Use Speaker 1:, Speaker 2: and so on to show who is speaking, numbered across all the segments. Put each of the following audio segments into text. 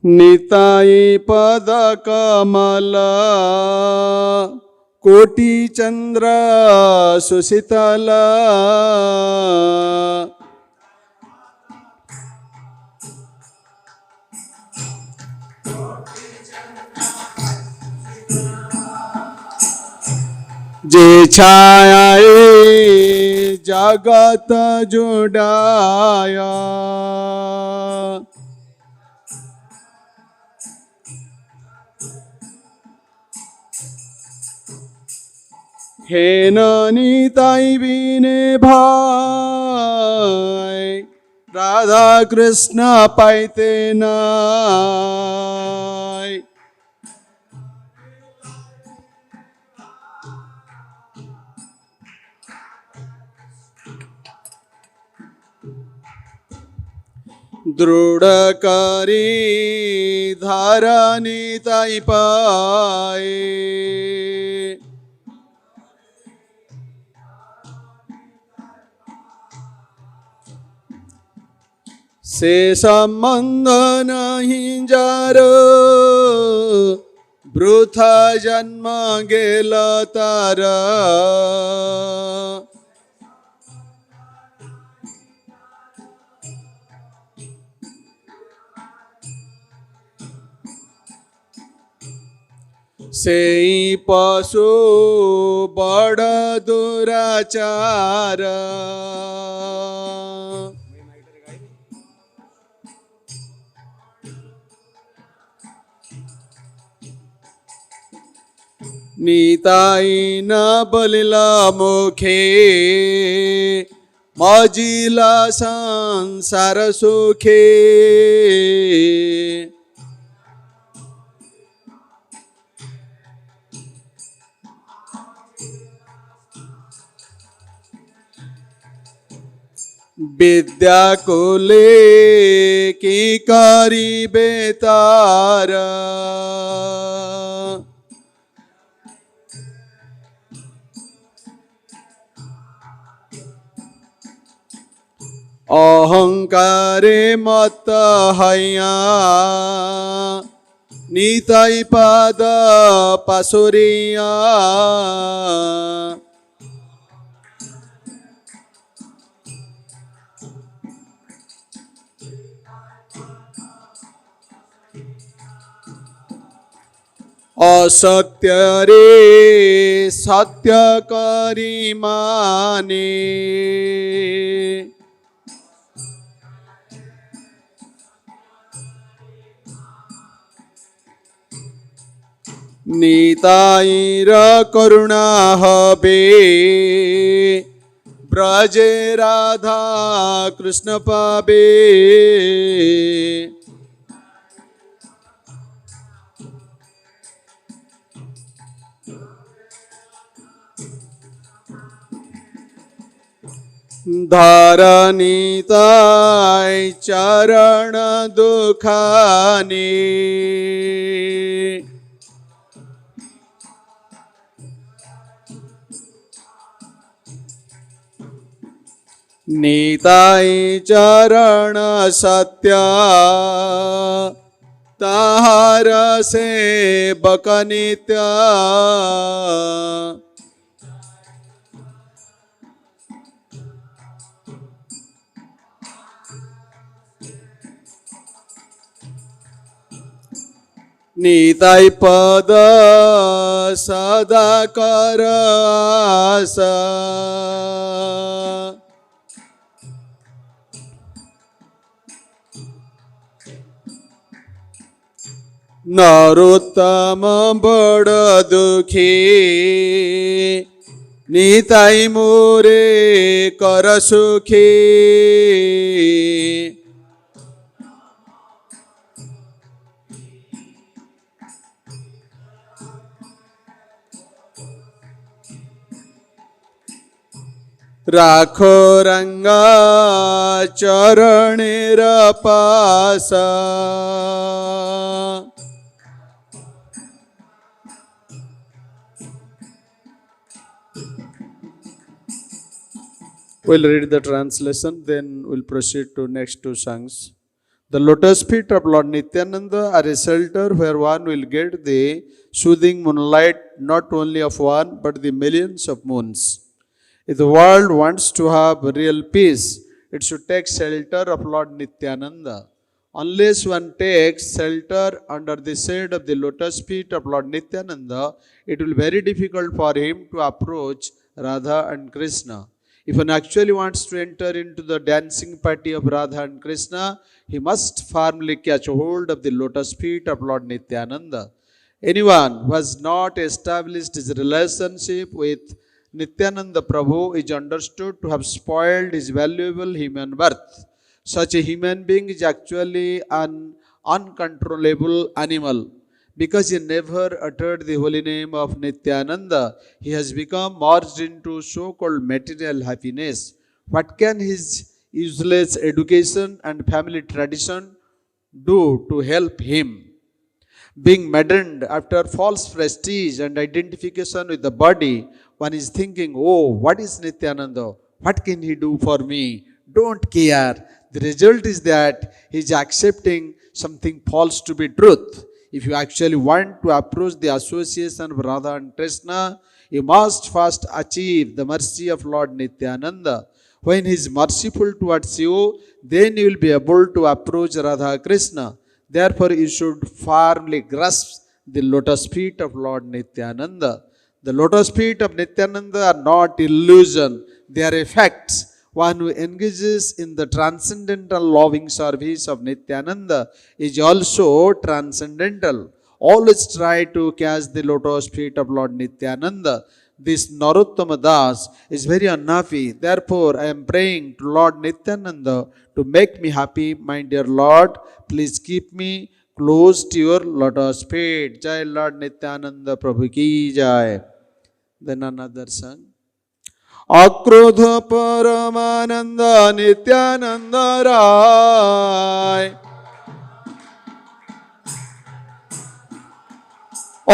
Speaker 1: निताई पद कमल कोटि चंद्र सुशीतल जे छाया जगत जुड़ाया हे निताई बिने भाई राधा कृष्ण पाइते नाय। दृढ़ करी धारणी ताई पाए से संबंध नहीं जारो वृथा जन्म गेल तारा सेई पशु बड़ दुराचार निताई न बलिला मुखे मजिला संसार सुखे विद्या कुले की करिबे तारा अहंकारे मत हैया निताई पाद पासुरिया असत्य रे सत्य करी माने निताईर करुणा हबे ब्रजे राधा कृष्ण पाबे धरनीताई चरण दुखानी निताई चरण सत्य ताहार से बकनित्य निताई पद सदा कर आशा नरोत्तम बड़ दुखी निताई मोरे कर सुखी राखो रंगा चरणेर पासा We'll read the translation, then we'll proceed to next two songs. The lotus feet of Lord Nityananda are a shelter where one will get the soothing moonlight not only of one but the millions of moons. If the world wants to have real peace, it should take shelter of Lord Nityananda. Unless one takes shelter under the shade of the lotus feet of Lord Nityananda, it will be very difficult for him to approach Radha and Krishna. If one actually wants to enter into the dancing party of Radha and Krishna, he must firmly catch hold of the lotus feet of Lord Nityananda. Anyone who has not established his relationship with Nityananda Prabhu is understood to have spoiled his valuable human birth. Such a human being is actually an uncontrollable animal. Because he never uttered the holy name of Nityananda, he has become merged into so-called material happiness. What can his useless education and family tradition do to help him? Being maddened after false prestige and identification with the body, one is thinking, oh, what is Nityananda? What can he do for me? Don't care. The result is that he is accepting something false to be truth. If you actually want to approach the association of Radha and Krishna, you must first achieve the mercy of Lord Nityananda. When he is merciful towards you, then you will be able to approach Radha Krishna. Therefore, you should firmly grasp the lotus feet of Lord Nityananda. The lotus feet of Nityananda are not illusion, they are effects. One who engages in the transcendental loving service of Nityananda is also transcendental. Always try to catch the lotus feet of Lord Nityananda. This Narottama Das is very unhappy. Therefore, I am praying to Lord Nityananda to make me happy. My dear Lord, please keep me close to your lotus feet. Jai Lord Nityananda Prabhu ki jai. Then another song. अक्रोध परमानंद नित्यानंद राय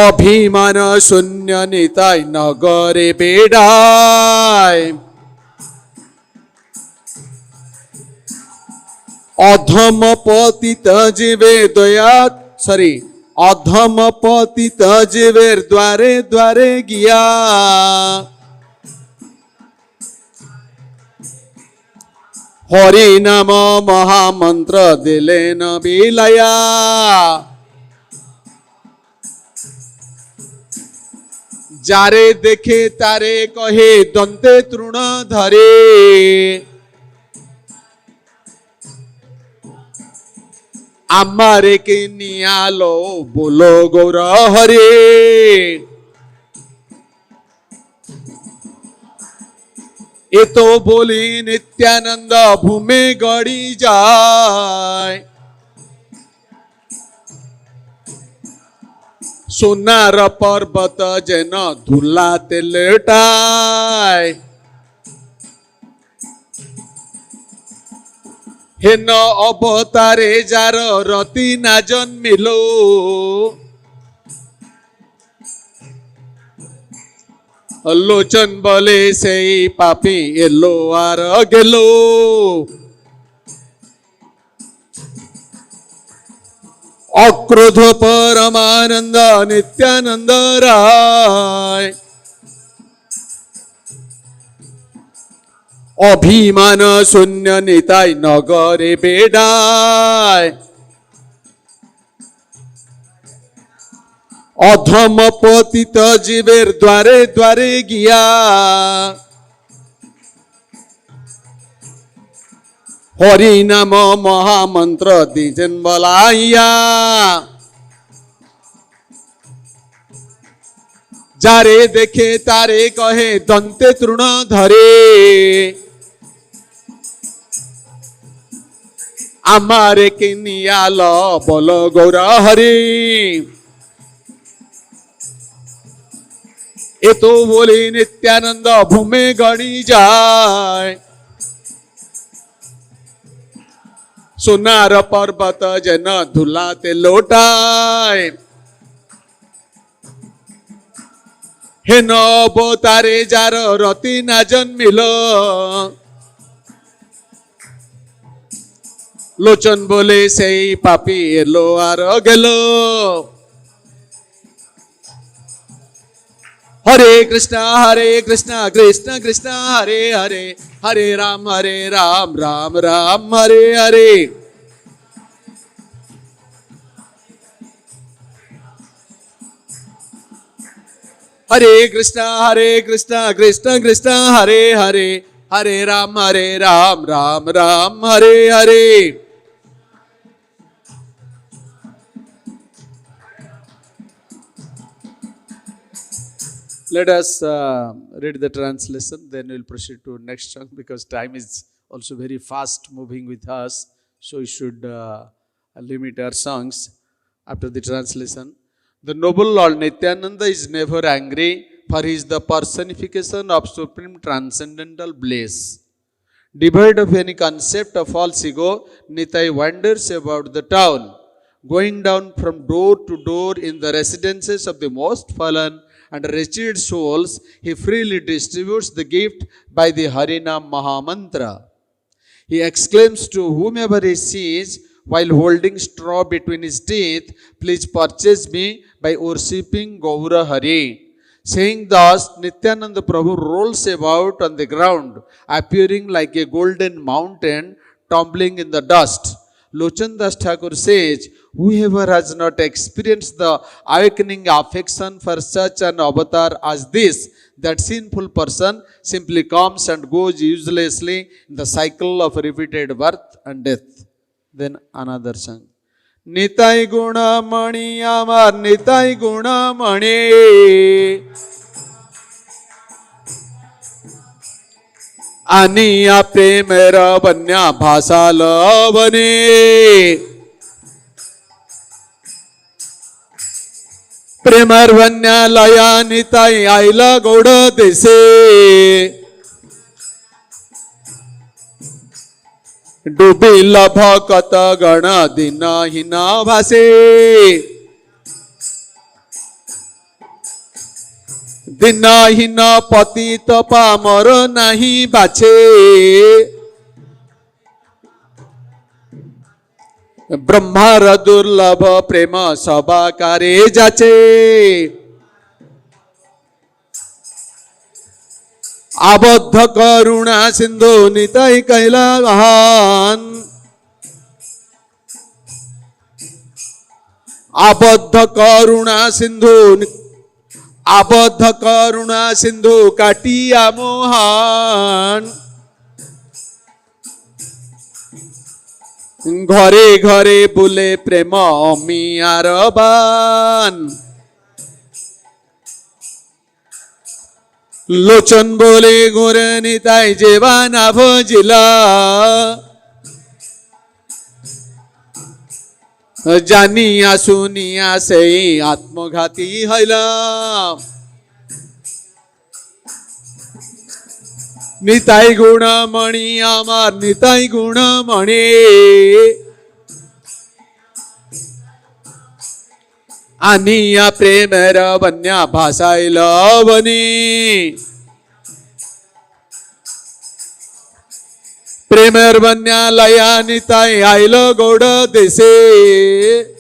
Speaker 1: अभिमान शून्य निताय नगरे बेडाय अधम पतित जीवे दया अधम पतित जीवे द्वारे द्वारे गिया हरि नाम महामंत्र दिले न बिलया जारे देखे तारे कहे दंते तृण धरे आमारे के नियालो बोलो गौर हरे ये तो बोली नित्यानंद भूमि गड़ी जाए सोनार पर्वत जेन धुलाते लेटाय हेन अवतारे जार रति ना जन्मिलो लोचन बोले से पापी एलो आर गेलो अक्रोध परमानंद नित्यानंद राय अभिमान शून्य निताय नगरे बेडाय अधम पतित जीवेर द्वारे द्वारे गिया हरि नाम महामंत्र दीजन बलाइया जारे देखे तारे कहे दंते तृण धरे आमारे के नियाल बोल गौर हरि ये तो बोली नित्यानंद भूमि गड़ी जाए सोनार पर्वत जन धुलाते लोटाए हे नवतारे जार रति ना जन्मिल লোচন বলে সেই পাপি এলো আর গেল। হরে কৃষ্ণ কৃষ্ণ কৃষ্ণ হরে হরে, হরে রাম রাম রাম হরে হরে। হরে কৃষ্ণ কৃষ্ণ কৃষ্ণ হরে হরে, হরে Ram Ram Ram Hare Hare. Let us read the translation, then we'll proceed to next chunk because time is also very fast moving with us, so we should limit our songs after the translation. The noble Lord Nityananda is never angry, for he is the personification of supreme transcendental bliss. Devoid of any concept of false ego, Nitai wanders about the town, going down from door to door in the residences of the most fallen and wretched souls. He freely distributes the gift by the Harinam Mahamantra. He exclaims to whomever he sees while holding straw between his teeth, "Please purchase me by worshipping Gaura Hari." Saying thus, Nityananda Prabhu rolls about on the ground, appearing like a golden mountain tumbling in the dust. Lochan Das Thakur says, whoever has not experienced the awakening affection for such an avatar as this, that sinful person simply comes and goes uselessly in the cycle of repeated birth and death. Then another song. Nitai Guna Mani Amar Nitai Guna Mani Aniya Premera Banya Bhasala Bani Premar Banya Laya Nitai Aila Gauda Dese Dubi Labha Kata Gana Dina Hina Bhase Dina Hina Patita Pamar Nahi Bache Brahmara Durlabha Prema Sabakare Jache Abadha Karuna Sindhu Nitai Kailahan Abadha Karuna Sindhu Abadha Karuna Sindhu Katiya Mohan Ghare Ghare Bule Prema Amiyaraban Lochan Bole Gore Nitai Jevana Bhajila Janiya Suniya Sei Atmaghati Haila Nitai Guna Mani Amar Nitai Guna Mani Aniya Premera Banya Bhasaila Bani Premer Banya Laya Nitai Aila Gauda Dese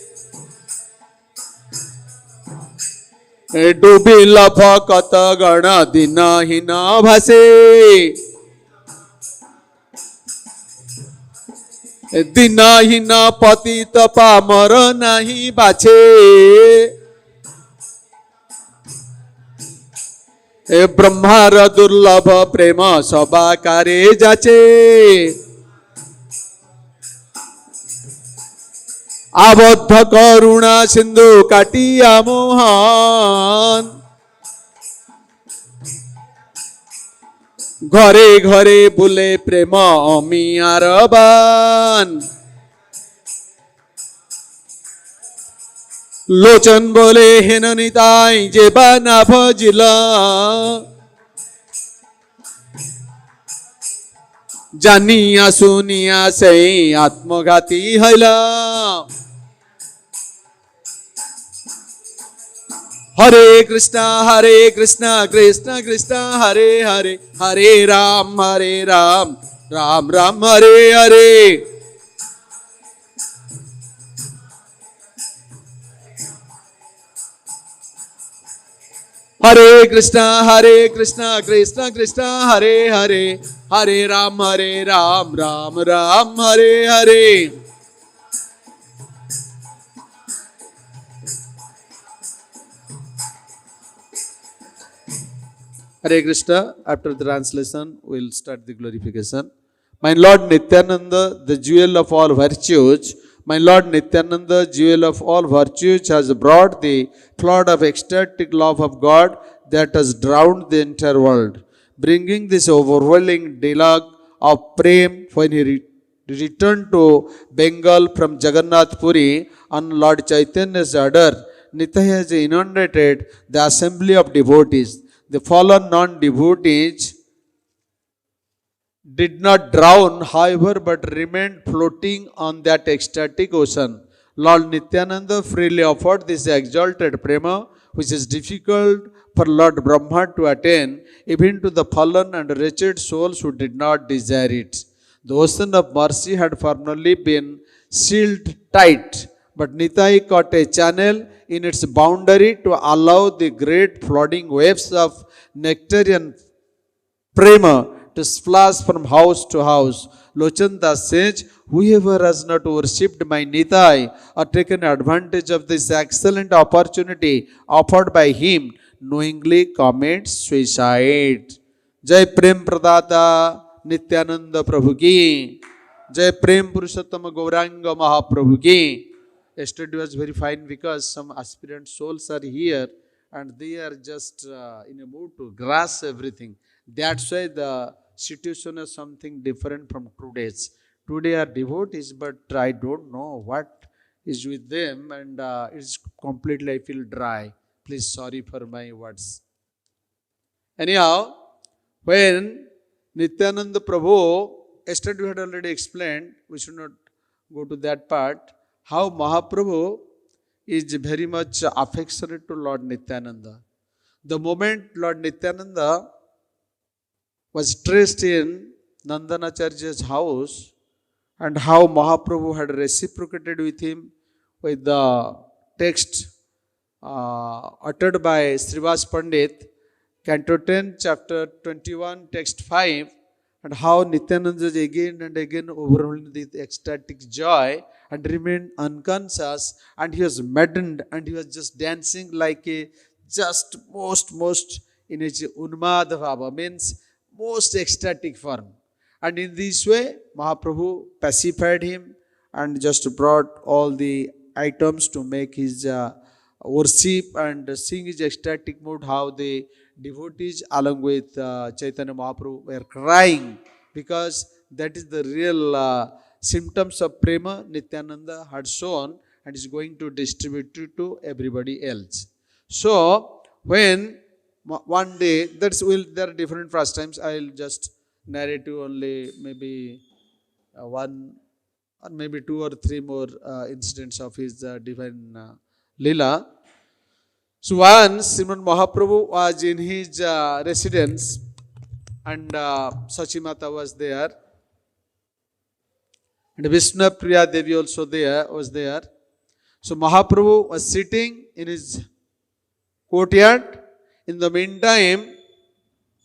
Speaker 1: Dubi Labha Kata Gana Dina Hina Bhase Dina Hina Patita Pamar Nahi Bache Brahmara Durlabha Prema Sabakare Jache Abadha Karuna Sindhu Katiya Mohan Ghare Ghare Bule Prema Amiyaraban Lochan Bole Henanitai Jebana Bhajila Janiya Suniya Sei Atmaghati Haila Hare Krishna Krishna Krishna Hare Hare, Hare Ram Ram Ram Hare Hare Hare Krishna, Krishna Krishna, Hare Hare, Hare Ram, Ram Ram, Hare Hare. Hare Krishna. After the translation, we will start the glorification. My Lord Nityananda, the jewel of all virtues, my Lord Nityananda, jewel of all virtues, has brought the flood of ecstatic love of God that has drowned the entire world, bringing this overwhelming dialogue of prem when he returned to Bengal from Jagannath Puri on Lord Chaitanya's order. Nitai has inundated the assembly of devotees. The fallen non-devotees did not drown, however, but remained floating on that ecstatic ocean. Lord Nityananda freely offered this exalted prema, which is difficult for Lord Brahma to attain, even to the fallen and wretched souls who did not desire it. The ocean of mercy had formerly been sealed tight, but Nitai caught a channel in its boundary to allow the great flooding waves of nectarian prema to splash from house to house. Lochanda says, whoever has not worshipped my Nitai or taken advantage of this excellent opportunity offered by him, knowingly commits suicide. Jai Prem Pradata Nityananda Prabhu ki. Jai Prem Purushottama Gauranga Mahaprabhu ki. Yesterday was very fine because some aspirant souls are here and they are just in a mood to grasp everything. That's why the situation is something different from today's. Today are devotees, but I don't know what is with them, and it's completely, I feel dry. Please, sorry for my words. Anyhow, when Nityananda Prabhu, yesterday we had already explained, we should not go to that part, how Mahaprabhu is very much affectionate to Lord Nityananda. The moment Lord Nityananda was traced in Nandanacharya's house, and how Mahaprabhu had reciprocated with him with the text uttered by Srivas Pandit, Canto 10, Chapter 21, Text 5, and how Nityananda is again and again overwhelmed with ecstatic joy and remained unconscious, and he was maddened and he was just dancing like a just most in a Unmada Bhava, means most ecstatic form. And in this way, Mahaprabhu pacified him and just brought all the items to make his worship and sing his ecstatic mood, how the devotees along with Chaitanya Mahaprabhu were crying, because that is the real symptoms of prema Nityananda had shown and is going to distribute it to everybody else. So, when one day, there are different pastimes, I will just narrate you only maybe one or maybe two or three more incidents of his divine Leela. So once Srimad Mahaprabhu was in his residence, and Sachimata was there, and Vishnu Priya Devi also was there. So Mahaprabhu was sitting in his courtyard. In the meantime,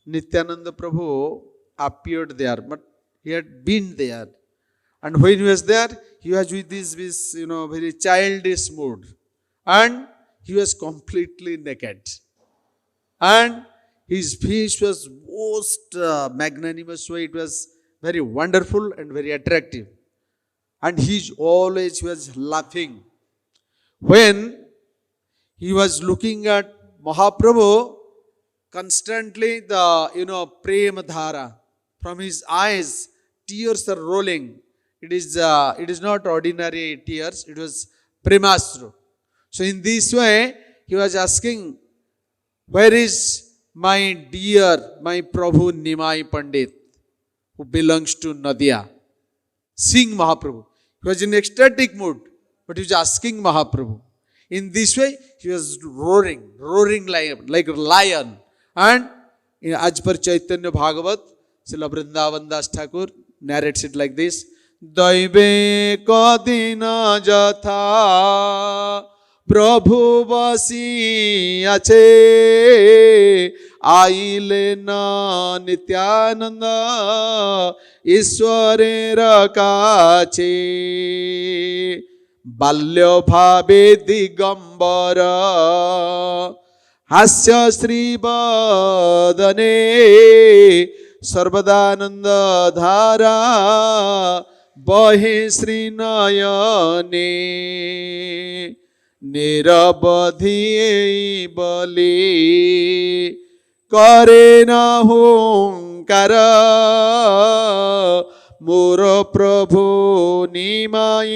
Speaker 1: Nityananda Prabhu appeared there, but he had been there. And when he was there, he was with this very childish mood. And he was completely naked. And his face was most magnanimous way. It was very wonderful and very attractive. And he was laughing. When he was looking at Mahaprabhu, constantly the prema dhara from his eyes, tears are rolling. It is not ordinary tears, it was premasru. So in this way, he was asking, where is my dear, my Prabhu Nimai Pandit, who belongs to Nadia? Sing Mahaprabhu. He was in ecstatic mood, but he was asking Mahaprabhu. In this way, he was roaring like a lion. And as per Caitanya Bhagavat, Srila Vrindavan Das Thakur narrates it like this: Daive kadina jatha প্রভু বসিয়াছে আইলেন নিত্যানন্দ ঈশ্বরের কাছে। বাল্য ভাবে দিগম্বর হাস্য শ্রীবদনে সর্বদানন্দ ধারা বহে শ্রীনয়নে। নিরবধি বলি করে না হুঙ্কার মোর প্রভু নিমাই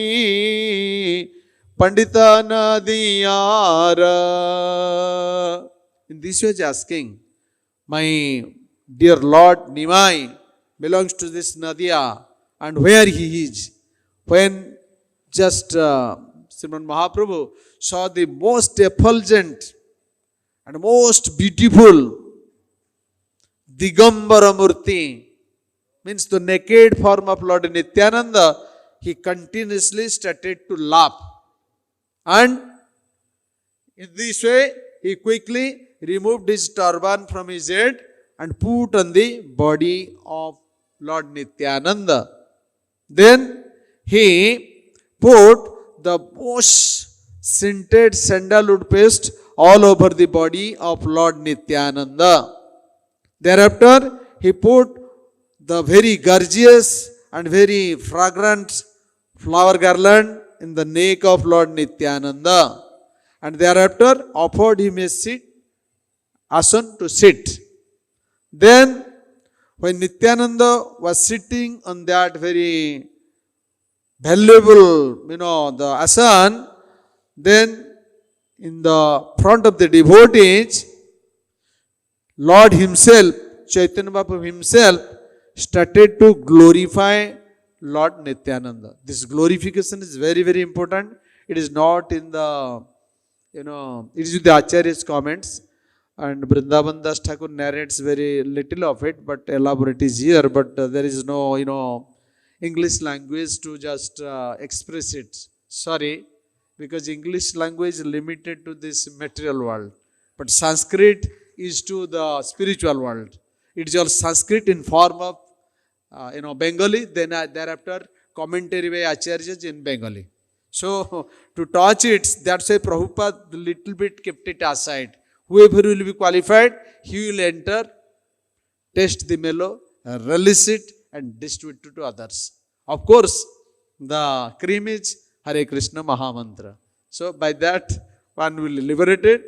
Speaker 1: পণ্ডিত নদিয়ার। In this way, asking, my dear Lord Nimai belongs to this Nadia, and where he is. When just Srimad Mahaprabhu saw the most effulgent and most beautiful Digambara Murti, means the naked form of Lord Nityananda, he continuously started to laugh. And in this way, he quickly removed his turban from his head and put on the body of Lord Nityananda. Then he put the most scented sandalwood paste all over the body of Lord Nityananda. Thereafter, he put the very gorgeous and very fragrant flower garland in the neck of Lord Nityananda, and thereafter offered him a seat, asan to sit. Then, when Nityananda was sitting on that very valuable, the asan, then in the front of the devotees, Lord himself, Chaitanya Mahaprabhu himself, started to glorify Lord Nityananda. This glorification is very, very important. It is not in the, it is with the Acharya's comments. And Vrindavan Das Thakur narrates very little of it, but elaborate is here. But there is no, English language to just express it. Sorry, because English language is limited to this material world. But Sanskrit is to the spiritual world. It is all Sanskrit in form of, Bengali, then thereafter commentary by Acharyas in Bengali. So, to touch it, that's why Prabhupada little bit kept it aside. Whoever will be qualified, he will enter, taste the mellow, release it, and distribute it to others. Of course, the cream is Hare Krishna Mahamantra. So, by that, one will be liberated,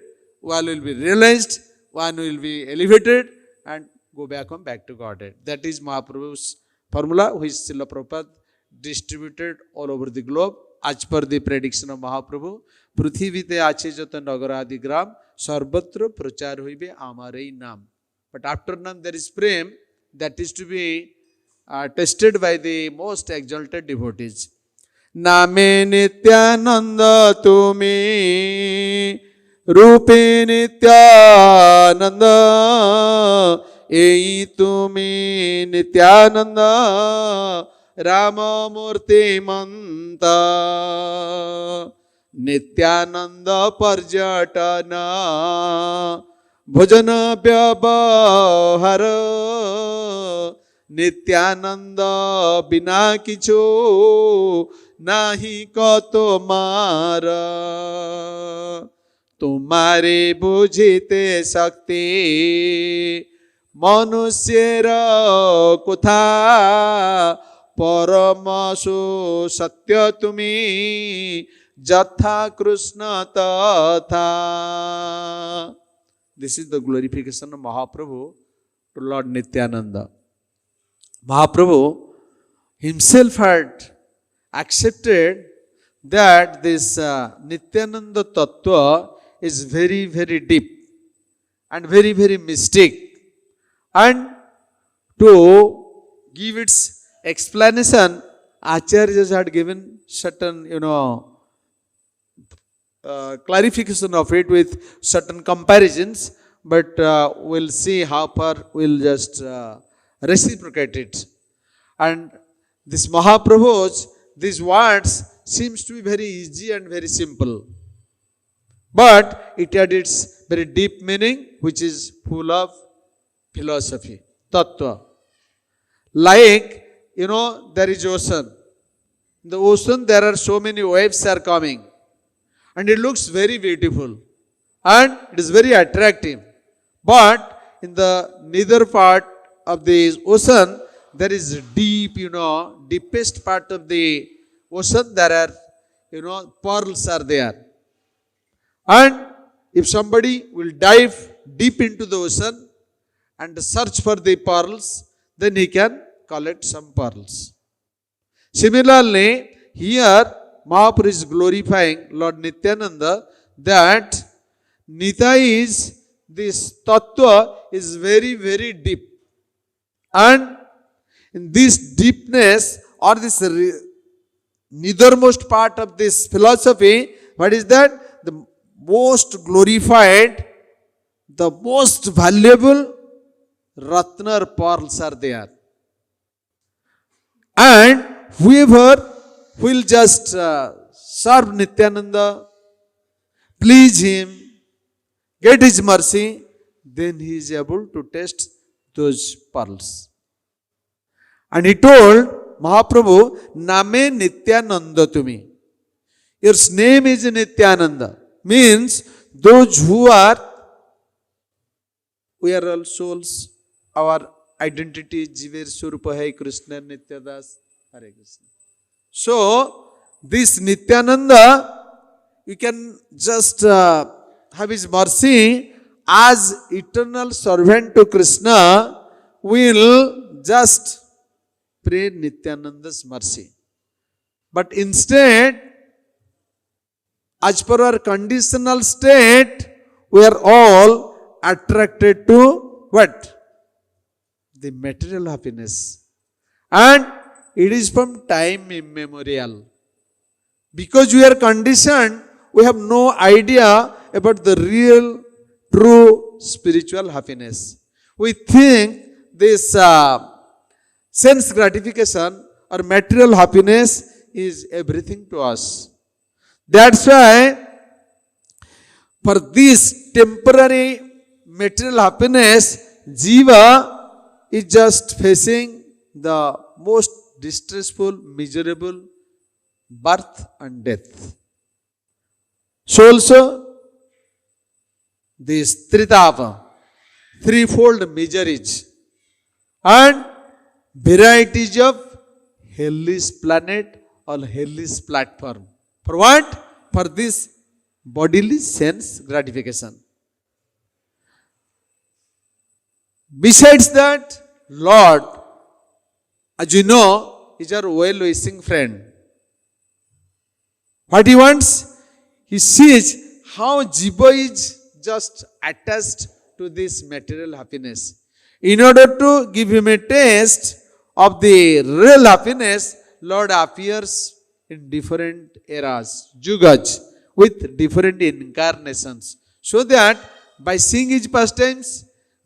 Speaker 1: one will be realized, one will be elevated, and go back home, back to Godhead. That is Mahaprabhu's formula, which Srila Prabhupada distributed all over the globe. As per the prediction of Mahaprabhu, Prithivite ache jata nagaradi gram, sarvatra prachar hoibe amarei nam. But after nam there is prem, that is to be tested by the most exalted devotees. Name Nityananda tumi, Rupe Nityananda, ei tumi Nityananda, Rama Murti Manta, Nityananda Parjatana, Bhajana Vyabhara, Nityananda Bina Kicho, Nahi Ko Tumara, Tumare Bujite Sakti, Manusyera Kutha, Paramasu Satya Tumi, Jatha Krsna Tatha. This is the glorification of Mahaprabhu to Lord Nityananda. Mahaprabhu himself had accepted that this Nityananda Tattva is very, very deep and very, very mystic. And to give its explanation, Acharyas had given certain, clarification of it with certain comparisons, but we'll see how far we'll just reciprocate it. And this Mahaprabhu's, these words seems to be very easy and very simple. But it had its very deep meaning, which is full of philosophy, tattva. Like, there is ocean. In the ocean, there are so many waves are coming. And it looks very beautiful. And it is very attractive. But in the nether part of the ocean, there is deep, deepest part of the ocean, there are, pearls are there. And if somebody will dive deep into the ocean and search for the pearls, then he can collect some pearls. Similarly, here Mahaprabhu is glorifying Lord Nityananda that Nitai is, this tattva is very, very deep. And in this deepness or this nethermost part of this philosophy, what is that? The most glorified, the most valuable Ratna or pearls are there. And whoever will just serve Nityananda, please him, get his mercy, then he is able to taste those pearls. And he told Mahaprabhu, Name Nityananda to me. Your name is Nityananda. Means those who are, we are all souls. Our identity is Jiver Surupa Hare Krishna Nityadas Hare Krishna. So, this Nityananda, you can just have his mercy as eternal servant to Krishna, will just pray Nityananda's mercy. But instead, as per our conditional state, we are all attracted to what? The material happiness. And it is from time immemorial. Because we are conditioned, we have no idea about the real, true spiritual happiness. We think this sense gratification or material happiness is everything to us. That's why, for this temporary material happiness, Jiva is just facing the most distressful, miserable birth and death. So also, this Tritapa, threefold miseries and varieties of hellish planet or hellish platform. For what? For this bodily sense gratification. Besides that, Lord, as you know, is our well-wishing friend. What he wants? He sees how Jiva is just attached to this material happiness. In order to give him a taste of the real happiness, Lord appears in different eras, yugas, with different incarnations, so that by seeing his pastimes,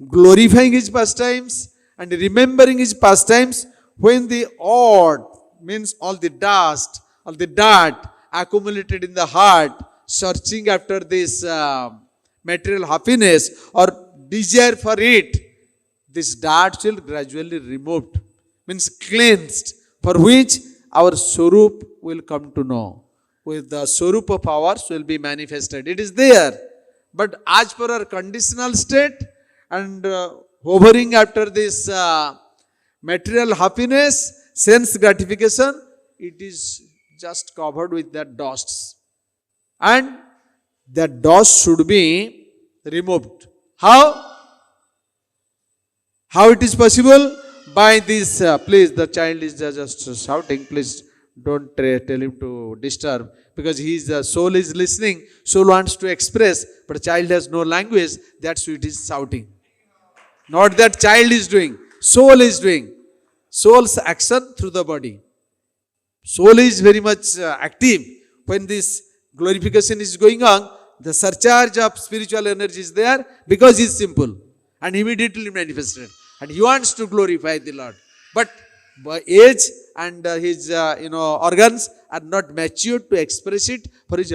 Speaker 1: glorifying his pastimes, and remembering his pastimes, when the odd, means all the dust, all the dirt accumulated in the heart, searching after this material happiness or desire for it, this dirt will gradually removed, means cleansed, for which our Swarup will come to know. With the Swarupa powers will be manifested. It is there. But as per our conditional state and hovering after this material happiness, sense gratification, it is just covered with that dust. And that dust should be removed. How? How it is possible? By this, please, the child is just shouting, please don't tell him to disturb, because his soul is listening, soul wants to express, but child has no language, that's why it is shouting. Not that child is doing, soul is doing. Soul's action through the body. Soul is very much active. When this glorification is going on, the surcharge of spiritual energy is there, because he is simple and immediately manifested. And he wants to glorify the Lord. But by age and his organs are not matured to express it. For his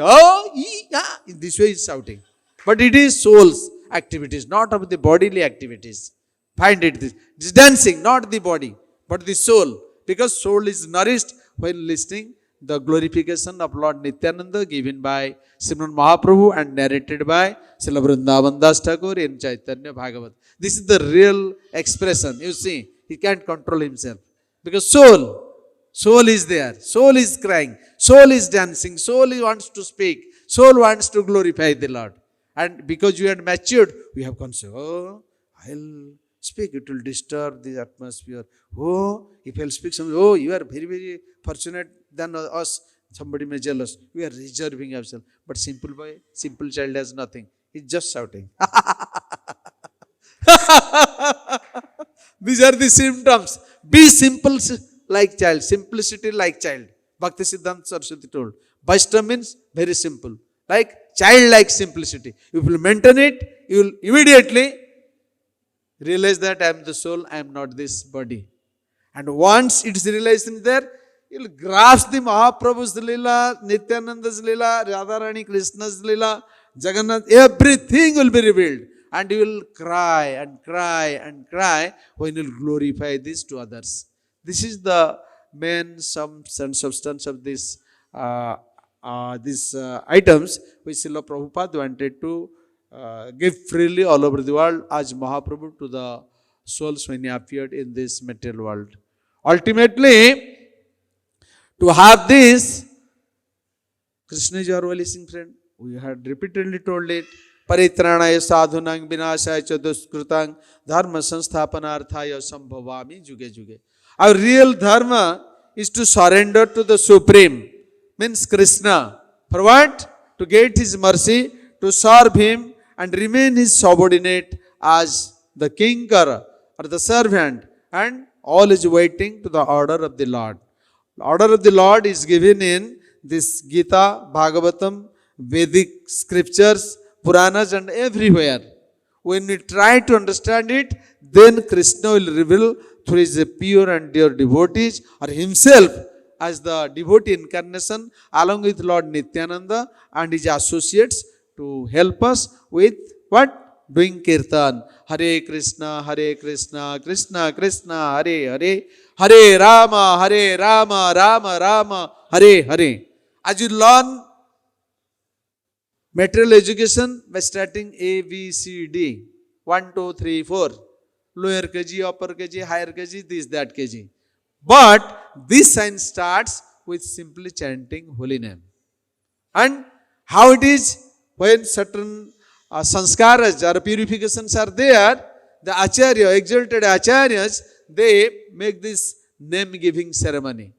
Speaker 1: in this way he is shouting. But it is soul's activities, not of the bodily activities. Find it. It is dancing, not the body, but the soul. Because soul is nourished while listening the glorification of Lord Nityananda given by Srimad Mahaprabhu and narrated by Srila Vrindavan Das Thakur in Caitanya Bhagavat. This is the real expression. You see, he can't control himself. Because soul is there. Soul is crying. Soul is dancing. Soul wants to speak. Soul wants to glorify the Lord. And because you had matured, we have conceived, oh, I'll speak, it will disturb the atmosphere. Oh, if I'll speak something, oh, you are very, very fortunate than us. Somebody may jealous. We are reserving ourselves. But simple boy, simple child has nothing. He's just shouting. These are the symptoms. Be simple like child. Simplicity like child. Bhakti Siddhanta Saraswati told. Vaishnava means very simple. Like childlike simplicity. If you will maintain it, you will immediately realize that I am the soul, I am not this body. And once it is realized in there, you will grasp the Mahaprabhu's Leela, Nityananda's Leela, Radharani Krishna's Leela, Jagannath, everything will be revealed. And you will cry and cry and cry when you will glorify this to others. This is the main substance and substance of this these items which Srila Prabhupada wanted to give freely all over the world as Mahaprabhu to the souls when he appeared in this material world. Ultimately, to have this, Krishna is your well-wishing friend. We had repeatedly told it. Paritranaya sadhunang vinashaya cha duskritang dharma sansthapanarthaya sambhavami juge juge. Our real dharma is to surrender to the Supreme. Means Krsna. For what? To get his mercy, to serve him and remain his subordinate as the kinkar or the servant, and all is waiting to the order of the Lord. The order of the Lord is given in this Gita, Bhagavatam, Vedic scriptures, Puranas and everywhere. When we try to understand it, then Krishna will reveal through his pure and dear devotees or himself as the devotee incarnation along with Lord Nityananda and his associates to help us with what? Doing kirtan. Hare Krishna, Krishna Krishna, Hare Hare, Hare Rama, Rama Rama, Hare Hare. As you learn material education by starting A, B, C, D, 1, 2, 3, 4, lower KG, upper KG, higher KG, this, that KG. But this science starts with simply chanting holy name. And how it is when certain sanskaras or purifications are there, the acharya, exalted acharyas, they make this name-giving ceremony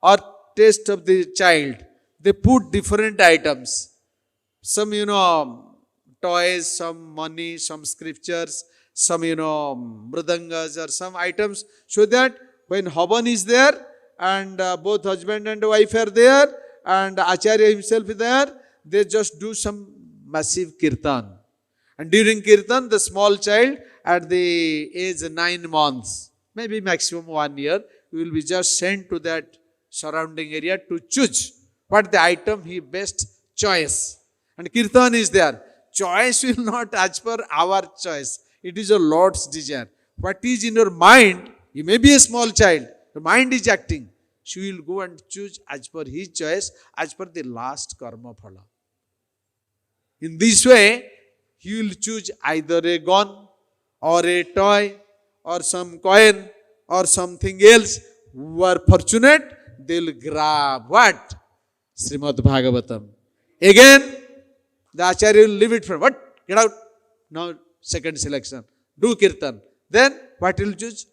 Speaker 1: or taste of the child. They put different items. Some, toys, some money, some scriptures, some, mridangas or some items, so that when Havan is there and both husband and wife are there and Acharya himself is there, they just do some massive kirtan. And during kirtan, the small child at the age 9 months, maybe maximum 1 year, will be just sent to that surrounding area to choose what the item he best choice. And kirtan is there. Choice will not as per our choice. It is a Lord's desire. What is in your mind, you may be a small child, your mind is acting. She will go and choose as per his choice, as per the last karma phala. In this way, he will choose either a gun or a toy or some coin or something else. Who are fortunate, they will grab what? Srimad Bhagavatam. Again, the Acharya will leave it for what? Get out. Now, second selection. Do kirtan. Then, what will choose?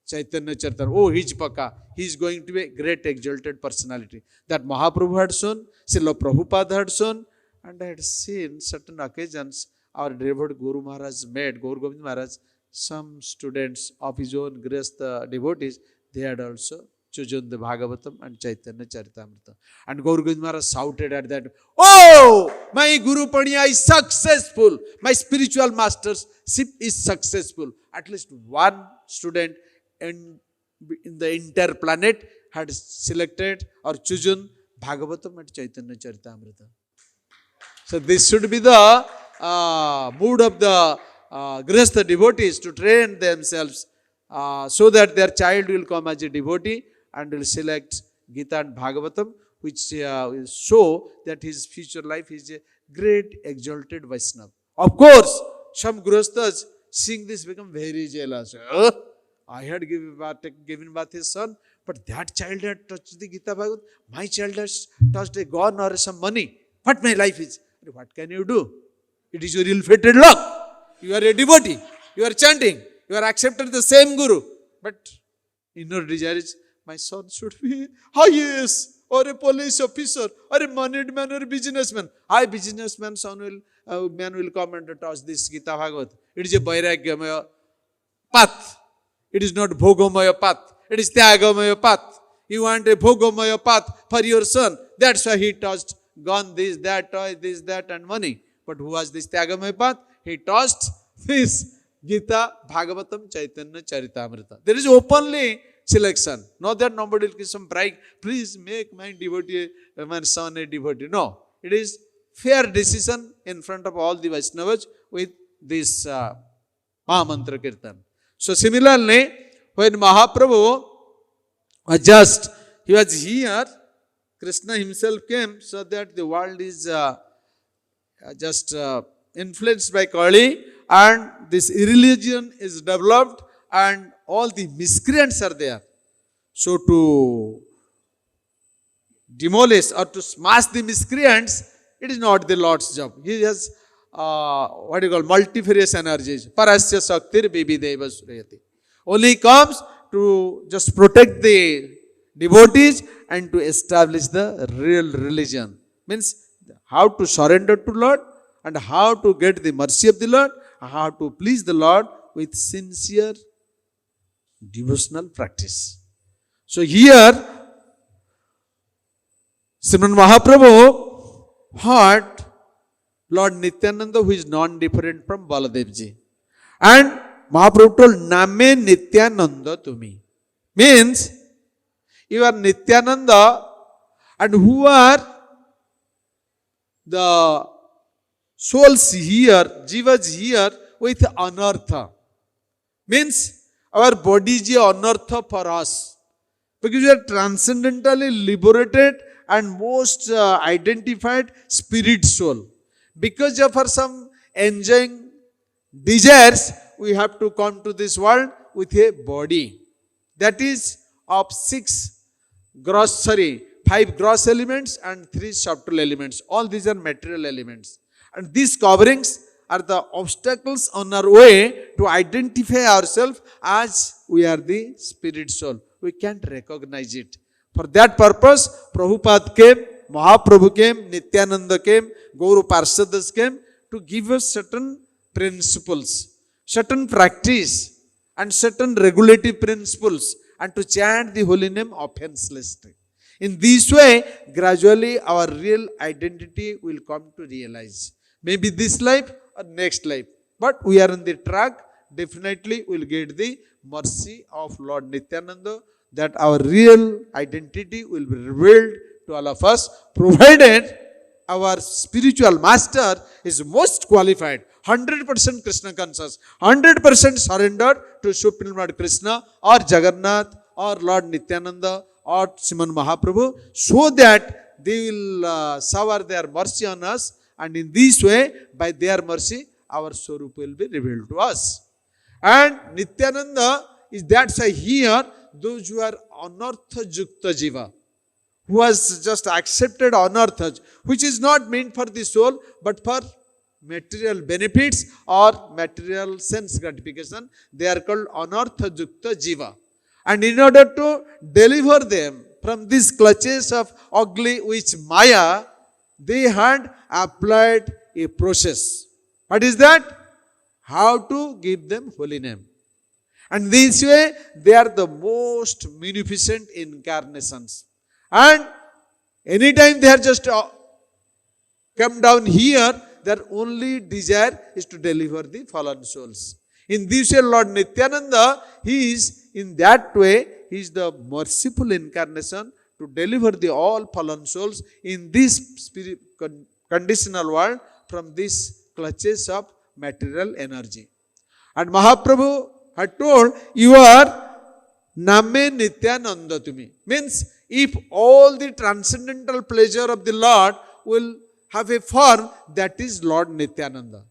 Speaker 1: Chaitanya Charitamrita. Oh, he's Paka. He is going to be a great exalted personality. That Mahaprabhu had shown, Srila Prabhupada had shown, and I had seen certain occasions our devotee Guru Maharaj made, Gaur Govind Maharaj, some students of his own grace, the devotees, they had also chosen the Bhagavatam and Chaitanya Charitamrita. And Gaur Govind Maharaj shouted at that, oh, my Guru Paniya is successful. My spiritual mastership is successful. At least one student in the entire planet had selected or chosen Bhagavatam and Chaitanya Charitamrita. So this should be the mood of the Grihastha devotees to train themselves so that their child will come as a devotee and will select Gita and Bhagavatam, which will show that his future life is a great exalted Vaishnava. Of course, some Grihasthas seeing this become very jealous. I had given birth his son, but that child had touched the Gita Bhagavad. My child has touched a gun or some money. What my life is? What can you do? It is your ill-fated luck. You are a devotee. You are chanting. You are accepted the same Guru. But inner desire is, my son should be IAS or a police officer or a moneyed man or a businessman. I businessman son will come and touch this Gita Bhagavad. It is a Vairagyamaya path. It is not Bhogamaya path. It is Tyagamaya path. You want a Bhogamaya path for your son. That's why he touched gun, this, that, toy, this, that, and money. But who was this Tyagamaya path? He touched this Gita, Bhagavatam, Caitanya, Charitamrita. There is openly selection. Not that nobody will give some bribes. Please make my devotee, my son a devotee. No. It is fair decision in front of all the Vaishnavas with this Mahamantra Kirtan. So similarly, when Mahaprabhu was he was here, Krsna himself came so that the world is influenced by Kali and this irreligion is developed and all the miscreants are there. So to demolish or to smash the miscreants, it is not the Lord's job. He has multifarious energies. Parasya Shaktir Bibideva Surayati. Only comes to just protect the devotees and to establish the real religion. Means how to surrender to Lord and how to get the mercy of the Lord, how to please the Lord with sincere devotional practice. So here, Srimad Mahaprabhu heard Lord Nityananda, who is non-different from Baladevji. And Mahaprabhu told, Name Nityananda to me. Means, you are Nityananda, and who are the souls here, jivas here, with anartha. Means, our body is anartha for us. Because we are transcendentally liberated and most identified spirit soul. Because of our some enjoying desires, we have to come to this world with a body. That is of 5 gross elements and 3 subtle elements. All these are material elements. And these coverings are the obstacles on our way to identify ourselves as we are the spirit soul. We can't recognize it. For that purpose, Prabhupada came, Mahaprabhu came, Nityananda came, Gauru Parshadas came to give us certain principles, certain practice, and certain regulative principles, and to chant the holy name offenselessly. In this way, gradually our real identity will come to realize. Maybe this life or next life. But we are on the track. Definitely we will get the mercy of Lord Nityananda, that our real identity will be revealed to all of us, provided our spiritual master is most qualified, 100% Krishna conscious, 100% surrendered to Supreme Lord Krishna or Jagannath or Lord Nityananda or Srimad Mahaprabhu, so that they will shower their mercy on us, and in this way, by their mercy, our Swarup will be revealed to us. And Nityananda is that's why here, those who are anartha jukta jiva, who has just accepted anartha, which is not meant for the soul, but for material benefits or material sense gratification, they are called anartha jukta jiva. And in order to deliver them from these clutches of ugly witch Maya, they had applied a process. What is that? How to give them holy name. And this way, they are the most munificent incarnations. And anytime they are just come down here, their only desire is to deliver the fallen souls. In this way, Lord Nityananda, he is in that way, he is the merciful incarnation to deliver the all fallen souls in this conditional world, from these clutches of material energy. And Mahaprabhu had told, you are Name Nityananda to me. Means, if all the transcendental pleasure of the Lord will have a form, that is Lord Nityananda.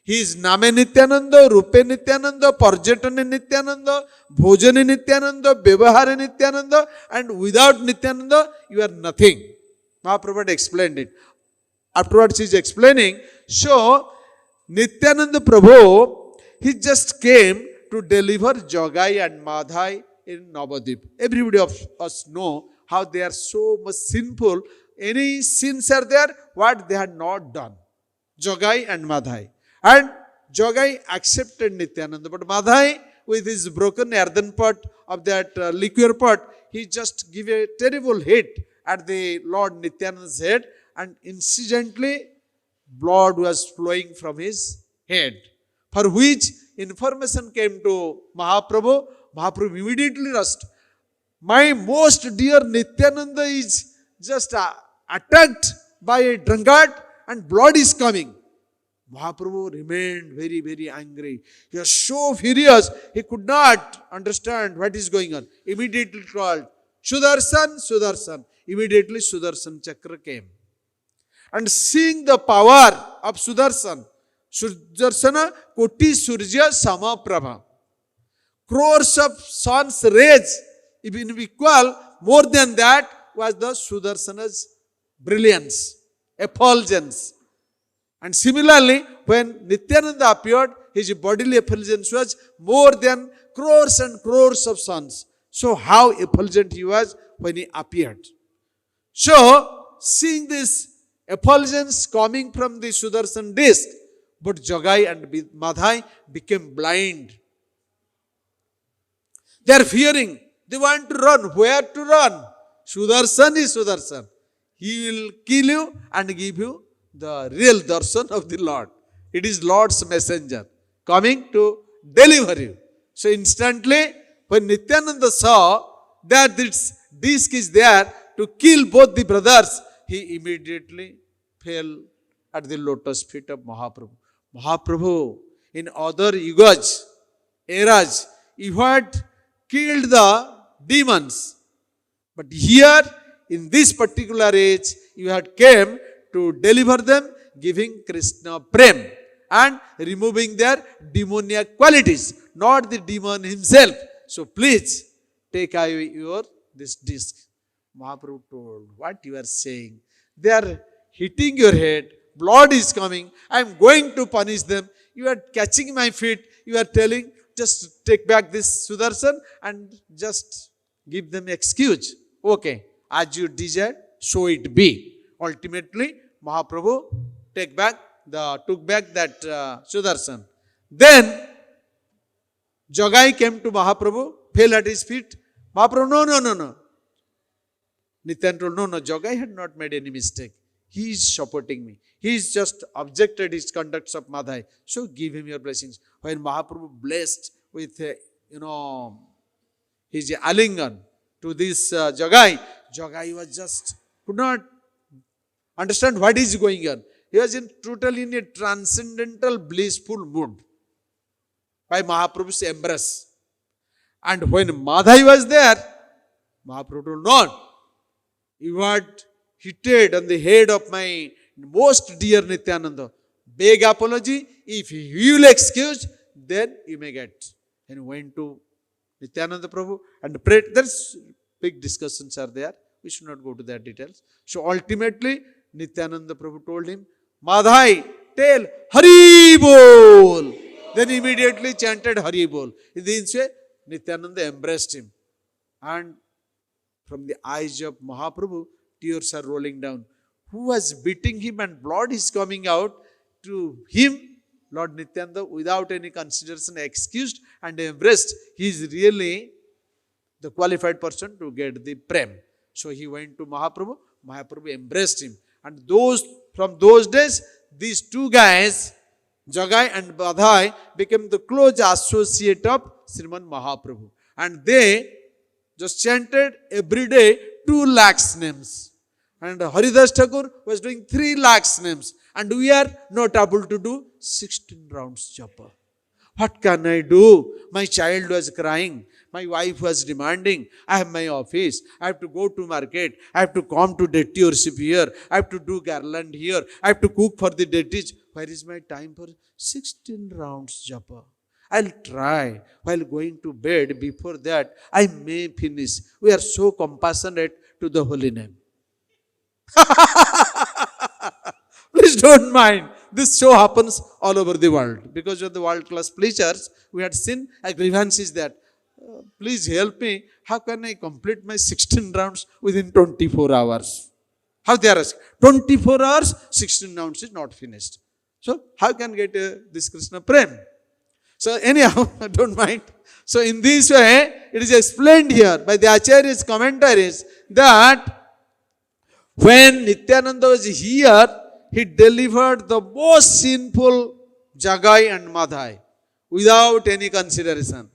Speaker 1: He is Name Nityananda, Rupe Nityananda, Parjatane Nityananda, Bhojane Nityananda, Vyavahare Nityananda, and without Nityananda, you are nothing. Mahaprabhu had explained it. Afterwards he is explaining, so Nityananda Prabhu, he just came to deliver Jogai and Madhai in Navadip. Everybody of us know how they are so much sinful. Any sins are there, what they had not done. Jogai and Madhai. And Jogai accepted Nityananda, but Madhai, with his broken earthen pot of that liquor pot, he just gave a terrible hit at the Lord Nityananda's head, and incidentally blood was flowing from his head. For which information came to Mahaprabhu. Mahaprabhu immediately rushed. My most dear Nityananda is just attacked by a drunkard and blood is coming. Mahaprabhu remained very, very angry. He was so furious, he could not understand what is going on. Immediately called, Sudarshan, Sudarshan. Immediately Sudarshan Chakra came. And seeing the power of Sudarshan, Sudarshana Koti Surya Samaprabha. Crores of suns rays, even equal, more than that was the Sudarshana's brilliance, effulgence. And similarly, when Nityananda appeared, his bodily effulgence was more than crores and crores of suns. So how effulgent he was when he appeared. So, seeing this effulgence coming from the Sudarshan disk, but Jogai and Madhai became blind. They are fearing. They want to run. Where to run? Sudarshan is Sudarshan. He will kill you and give you the real darshan of the Lord. It is Lord's messenger coming to deliver you. So instantly, when Nityananda saw that this disc is there to kill both the brothers, he immediately fell at the lotus feet of Mahaprabhu. Mahaprabhu, in other yugas, eras, he had killed the demons. But here, in this particular age, you had came to deliver them, giving Krsna prem and removing their demoniac qualities, not the demon himself. So please, take away this disc. Mahaprabhu told, what you are saying? They are hitting your head, blood is coming, I am going to punish them. You are catching my feet, you are telling, just take back this Sudarshan and just give them excuse. Okay, as you desire, so it be. Ultimately, Mahaprabhu took back that Sudarshan. Then, Jogai came to Mahaprabhu, fell at his feet. Mahaprabhu, no. Nityananda told, no, Jogai had not made any mistake. He is supporting me. He is just objected his conducts of Madhai. So give him your blessings. When Mahaprabhu blessed with, his alingan to this Jogai, Jogai was just, could not understand what is going on. He was totally in a transcendental blissful mood by Mahaprabhu's embrace. And when Madhai was there, Mahaprabhu told, no, you had hitted on the head of my most dear Nityananda. Beg apology. If you will excuse, then you may get. And went to Nityananda Prabhu and prayed. There's big discussions are there. We should not go to their details. So ultimately, Nityananda Prabhu told him, Madhai, tell Hari Bol. Then immediately chanted Hari Bol. In this way, Nityananda embraced him. And from the eyes of Mahaprabhu, tears are rolling down. Who was beating him and blood is coming out? To him, Lord Nityananda, without any consideration, excused and embraced. He is really the qualified person to get the prem. So he went to Mahaprabhu. Mahaprabhu embraced him. And from those days, these two guys, Jogai and Madhai, became the close associate of Srimad Mahaprabhu. And they just chanted every day 2 lakhs names. And Haridas Thakur was doing 3 lakhs names. And we are not able to do 16 rounds japa. What can I do? My child was crying. My wife was demanding. I have my office. I have to go to market. I have to come to deity worship here. I have to do garland here. I have to cook for the deities. Where is my time for 16 rounds japa? I'll try while going to bed. Before that, I may finish. We are so compassionate to the holy name. Please don't mind. This show happens all over the world. Because of the world-class preachers, we had seen a grievance is that, please help me. How can I complete my 16 rounds within 24 hours? How they are asking? 24 hours, 16 rounds is not finished. So, how can get this Krishna Prem? So, anyhow, don't mind. So, in this way, it is explained here by the Acharya's commentaries that when Nityananda was here, he delivered the most sinful Jagai and Madhai without any consideration.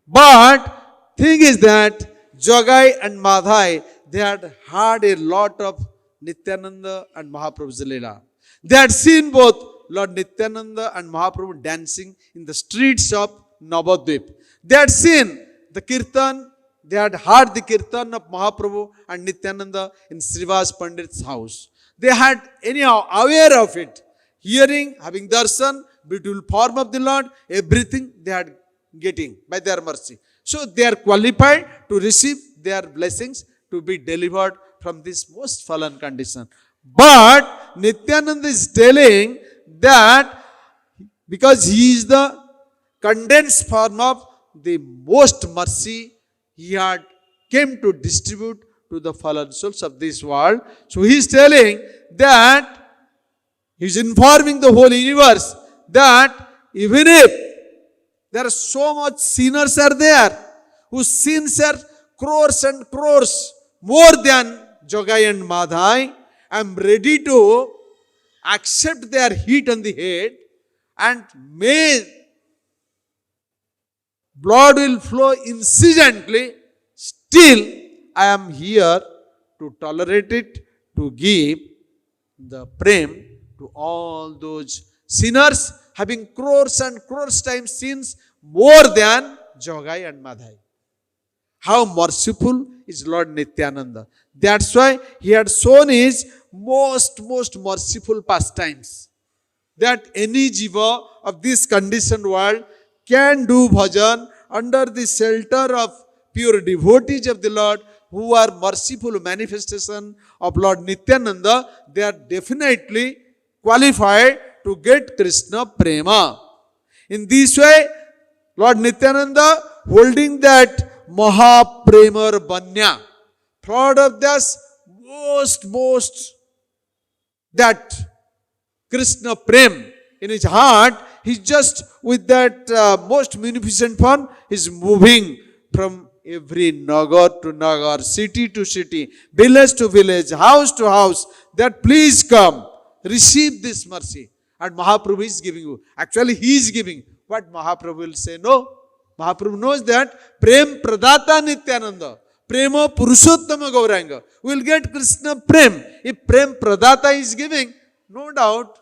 Speaker 1: But thing is that Jagai and Madhai, they had heard a lot of Nityananda and Mahaprabhu's Leela. They had seen both Lord Nityananda and Mahaprabhu dancing in the streets of Navadvip. They had seen the Kirtan. They had heard the Kirtan of Mahaprabhu and Nityananda in Srivas Pandit's house. They had anyhow aware of it. Hearing, having darshan, beautiful form of the Lord, everything they had getting by their mercy. So they are qualified to receive their blessings, to be delivered from this most fallen condition. But Nityananda is telling that because he is the condensed form of the most mercy, he had came to distribute to the fallen souls of this world. So he is telling that, he is informing the whole universe that even if there are so much sinners are there, whose sins are crores and crores, more than Jogai and Madhai, I am ready to accept their hit on the head, and may blood will flow incessantly. Still, I am here to tolerate it, to give the prem to all those sinners having crores and crores times sins more than Jogai and Madhai. How merciful is Lord Nityananda. That's why he had shown his most merciful pastimes. That any jiva of this conditioned world can do bhajan under the shelter of pure devotees of the Lord, who are merciful manifestation of Lord Nityananda. They are definitely qualified to get Krishna Prema. In this way, Lord Nityananda holding that Mahapremar Banya, proud of this most that Krishna Prem in his heart, he's just with that most munificent form, he's moving from every nagar to nagar, city to city, village to village, house to house, that please come, receive this mercy. And Mahaprabhu is giving you. Actually, he is giving. What Mahaprabhu will say? No. Mahaprabhu knows that Prem Pradata Nityananda, Prema Purushottama Gauranga, will get Krishna Prem. If Prem Pradata is giving, no doubt,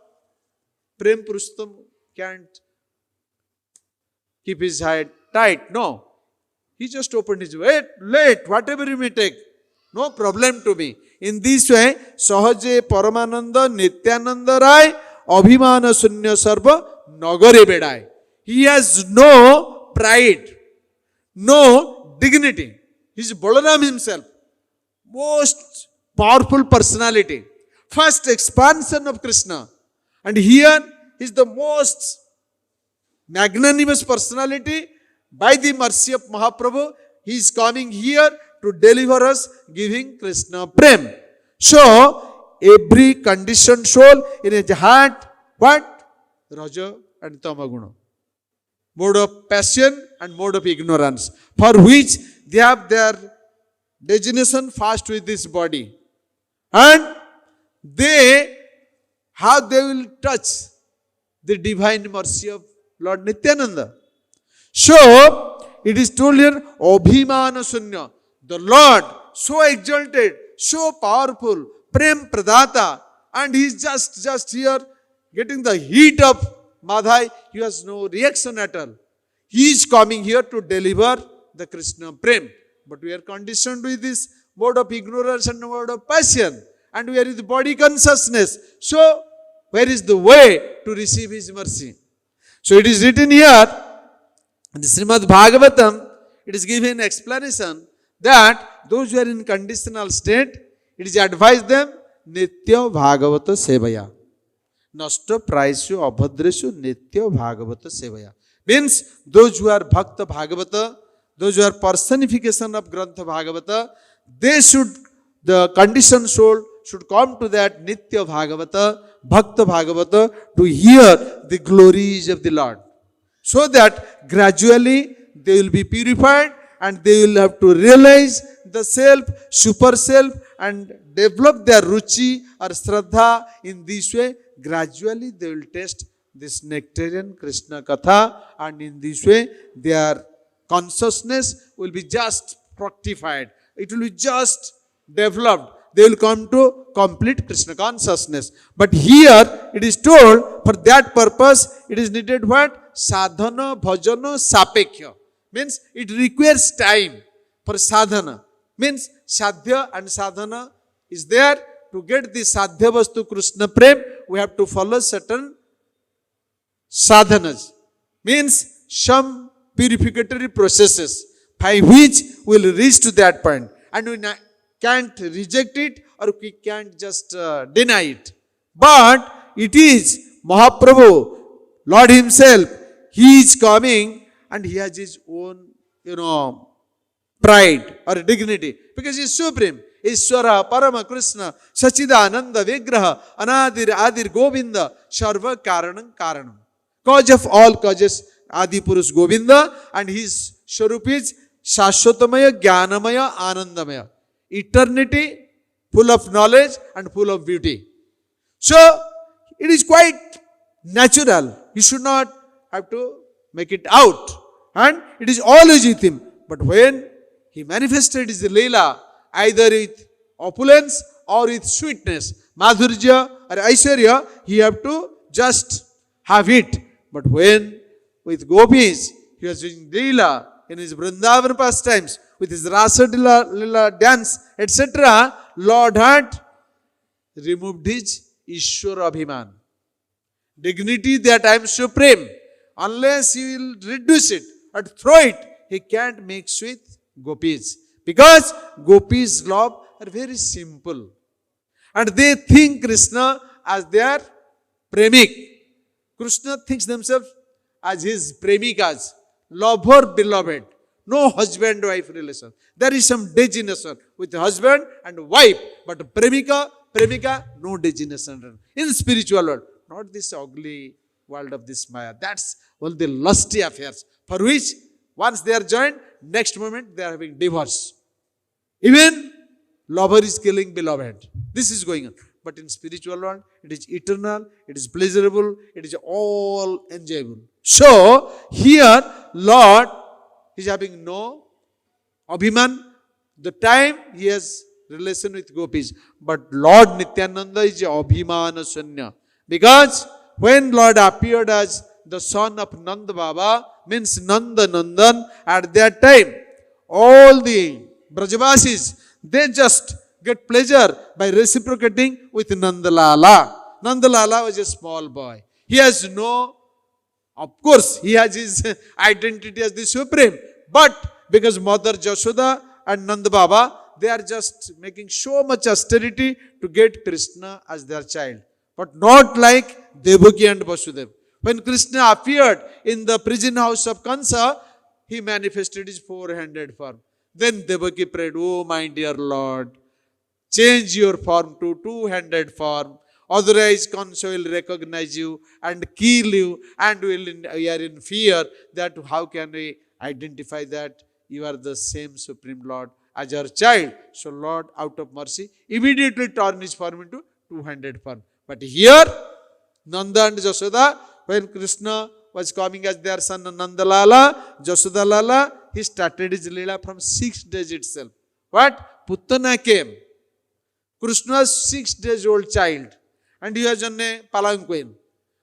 Speaker 1: Prem Purushottam can't keep his head tight. No. He just opened his way. Late, whatever you may take. No problem to me. In this way, Sahaje Paramananda Nityananda Rai Abhimana Sunya Sarva Nagare Bedai. He has no pride, no dignity. He is Balaram himself. Most powerful personality. First expansion of Krishna. And here is the most magnanimous personality. By the mercy of Mahaprabhu, he is coming here to deliver us, giving Krishna Prem. So, every conditioned soul in his heart, what? Raja and Tamaguna. Mode of passion and mode of ignorance, for which they have their designation fast with this body. And how they will touch the divine mercy of Lord Nityananda. So, it is told here, Abhimana Sunya, the Lord, so exalted, so powerful, Prem Pradata, and he's just here getting the heat of Madhai. He has no reaction at all. He is coming here to deliver the Krishna Prem. But we are conditioned with this mode of ignorance and mode of passion. And we are with body consciousness. So, where is the way to receive His mercy? So, it is written here, in the Srimad Bhagavatam, it is given explanation that those who are in conditional state, it is advised them, Nitya Bhagavata Sevaya. Nasta Praishu Abhadreshu Nitya Bhagavata Sevaya. Means, those who are Bhakta Bhagavata, those who are personification of Grantha Bhagavata, they should, the conditioned soul should come to that Nitya Bhagavata, Bhakta Bhagavata, to hear the glories of the Lord. So that gradually they will be purified and they will have to realize the self, super self, and develop their ruchi or shraddha in this way. Gradually they will taste this nectarian Krishna Katha, and in this way their consciousness will be just fructified. It will be just developed. They will come to complete Krishna consciousness. But here it is told, for that purpose it is needed what? Sadhana, bhajana, sapekya. Means it requires time for sadhana. Means sadhya and sadhana is there. To get the sadhya vastu Krishna Prem, we have to follow certain sadhanas. Means some purificatory processes by which we will reach to that point. And we can't reject it or we can't just deny it. But it is Mahaprabhu, Lord Himself, He is coming and He has His own, pride or dignity. Because He is supreme. Ishwara, Parama, Krishna, Sachidananda, Vigraha, Anadir, Adir, Govinda, Sharva, Karanam, Karanam. Cause of all causes, Adi Purus Govinda, and His Swarup is Shashwatamaya, Jnanamaya, Anandamaya. Eternity, full of knowledge and full of beauty. So, it is quite natural. You should not have to make it out. And it is always with Him. But when He manifested His Leela, either with opulence or with sweetness, Madhurya or Aishwarya, He have to just have it. But when with gopis, He was doing Leela in His Vrindavan pastimes, with His Rasa Lila dance, etc., Lord had removed His Ishwara Abhiman. Dignity that I am supreme. Unless He will reduce it or throw it, He can't mix with gopis. Because gopis' love are very simple. And they think Krishna as their premik. Krishna thinks themselves as His premikas, lover, beloved. No husband-wife relation. There is some designation with husband and wife. But premika, no designation. In spiritual world, not this ugly world of this Maya. That's all the lusty affairs. For which, once they are joined, next moment they are having divorce. Even lover is killing beloved. This is going on. But in spiritual world, it is eternal, it is pleasurable, it is all enjoyable. So, here, Lord is having no abhiman. The time He has relation with gopis. But Lord Nityananda is abhimana sunya. Because when Lord appeared as the son of Nanda Baba, means Nanda Nandan, at that time, all the Brajavasis, they just get pleasure by reciprocating with Nandalala. Nandalala was a small boy. He has no, of course, he has his identity as the Supreme. But because Mother Jashoda and Nanda Baba, they are just making so much austerity to get Krishna as their child. But not like Devaki and Vasudeva. When Krishna appeared in the prison house of Kansa, He manifested His four-handed form. Then Devaki prayed, "Oh my dear Lord, change your form to two-handed form. Otherwise Kansa will recognize you and kill you, and we are in fear that how can we identify that you are the same Supreme Lord as our child." So Lord, out of mercy, immediately turned His form into two-handed form. But here, Nanda and Jashoda, when Krishna was coming as their son Nandalala, Jasodalala, he started his Leela from 6 days itself. What? Putana came. Krishna's 6 days old child, and he was on a palanquin.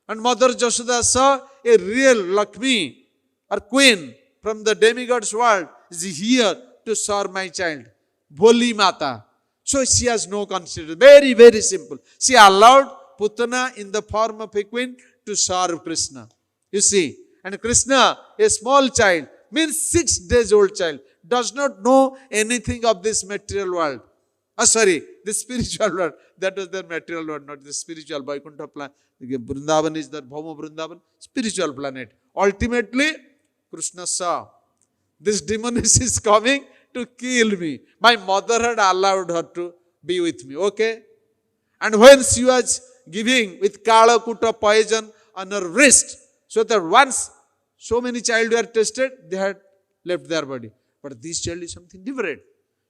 Speaker 1: And Mother Jashoda saw a real Lakshmi or queen from the demigod's world is here to serve my child. Bholi Mata. So she has no consideration. Very, very simple. She allowed Putana in the form of a queen to serve Krishna. You see. And Krishna, a small child, means 6 days old child, does not know anything of this material world. The spiritual world. That was the material world, not the spiritual. Vaikuntha planet. Vrindavan is the Bhoma Vrindavan, spiritual planet. Ultimately, Krishna saw, this demoness is coming to kill me. My mother had allowed her to be with me, okay? And when she was giving with Kalakuta poison on her wrist, so that once so many children were tested, they had left their body. But this child is something different.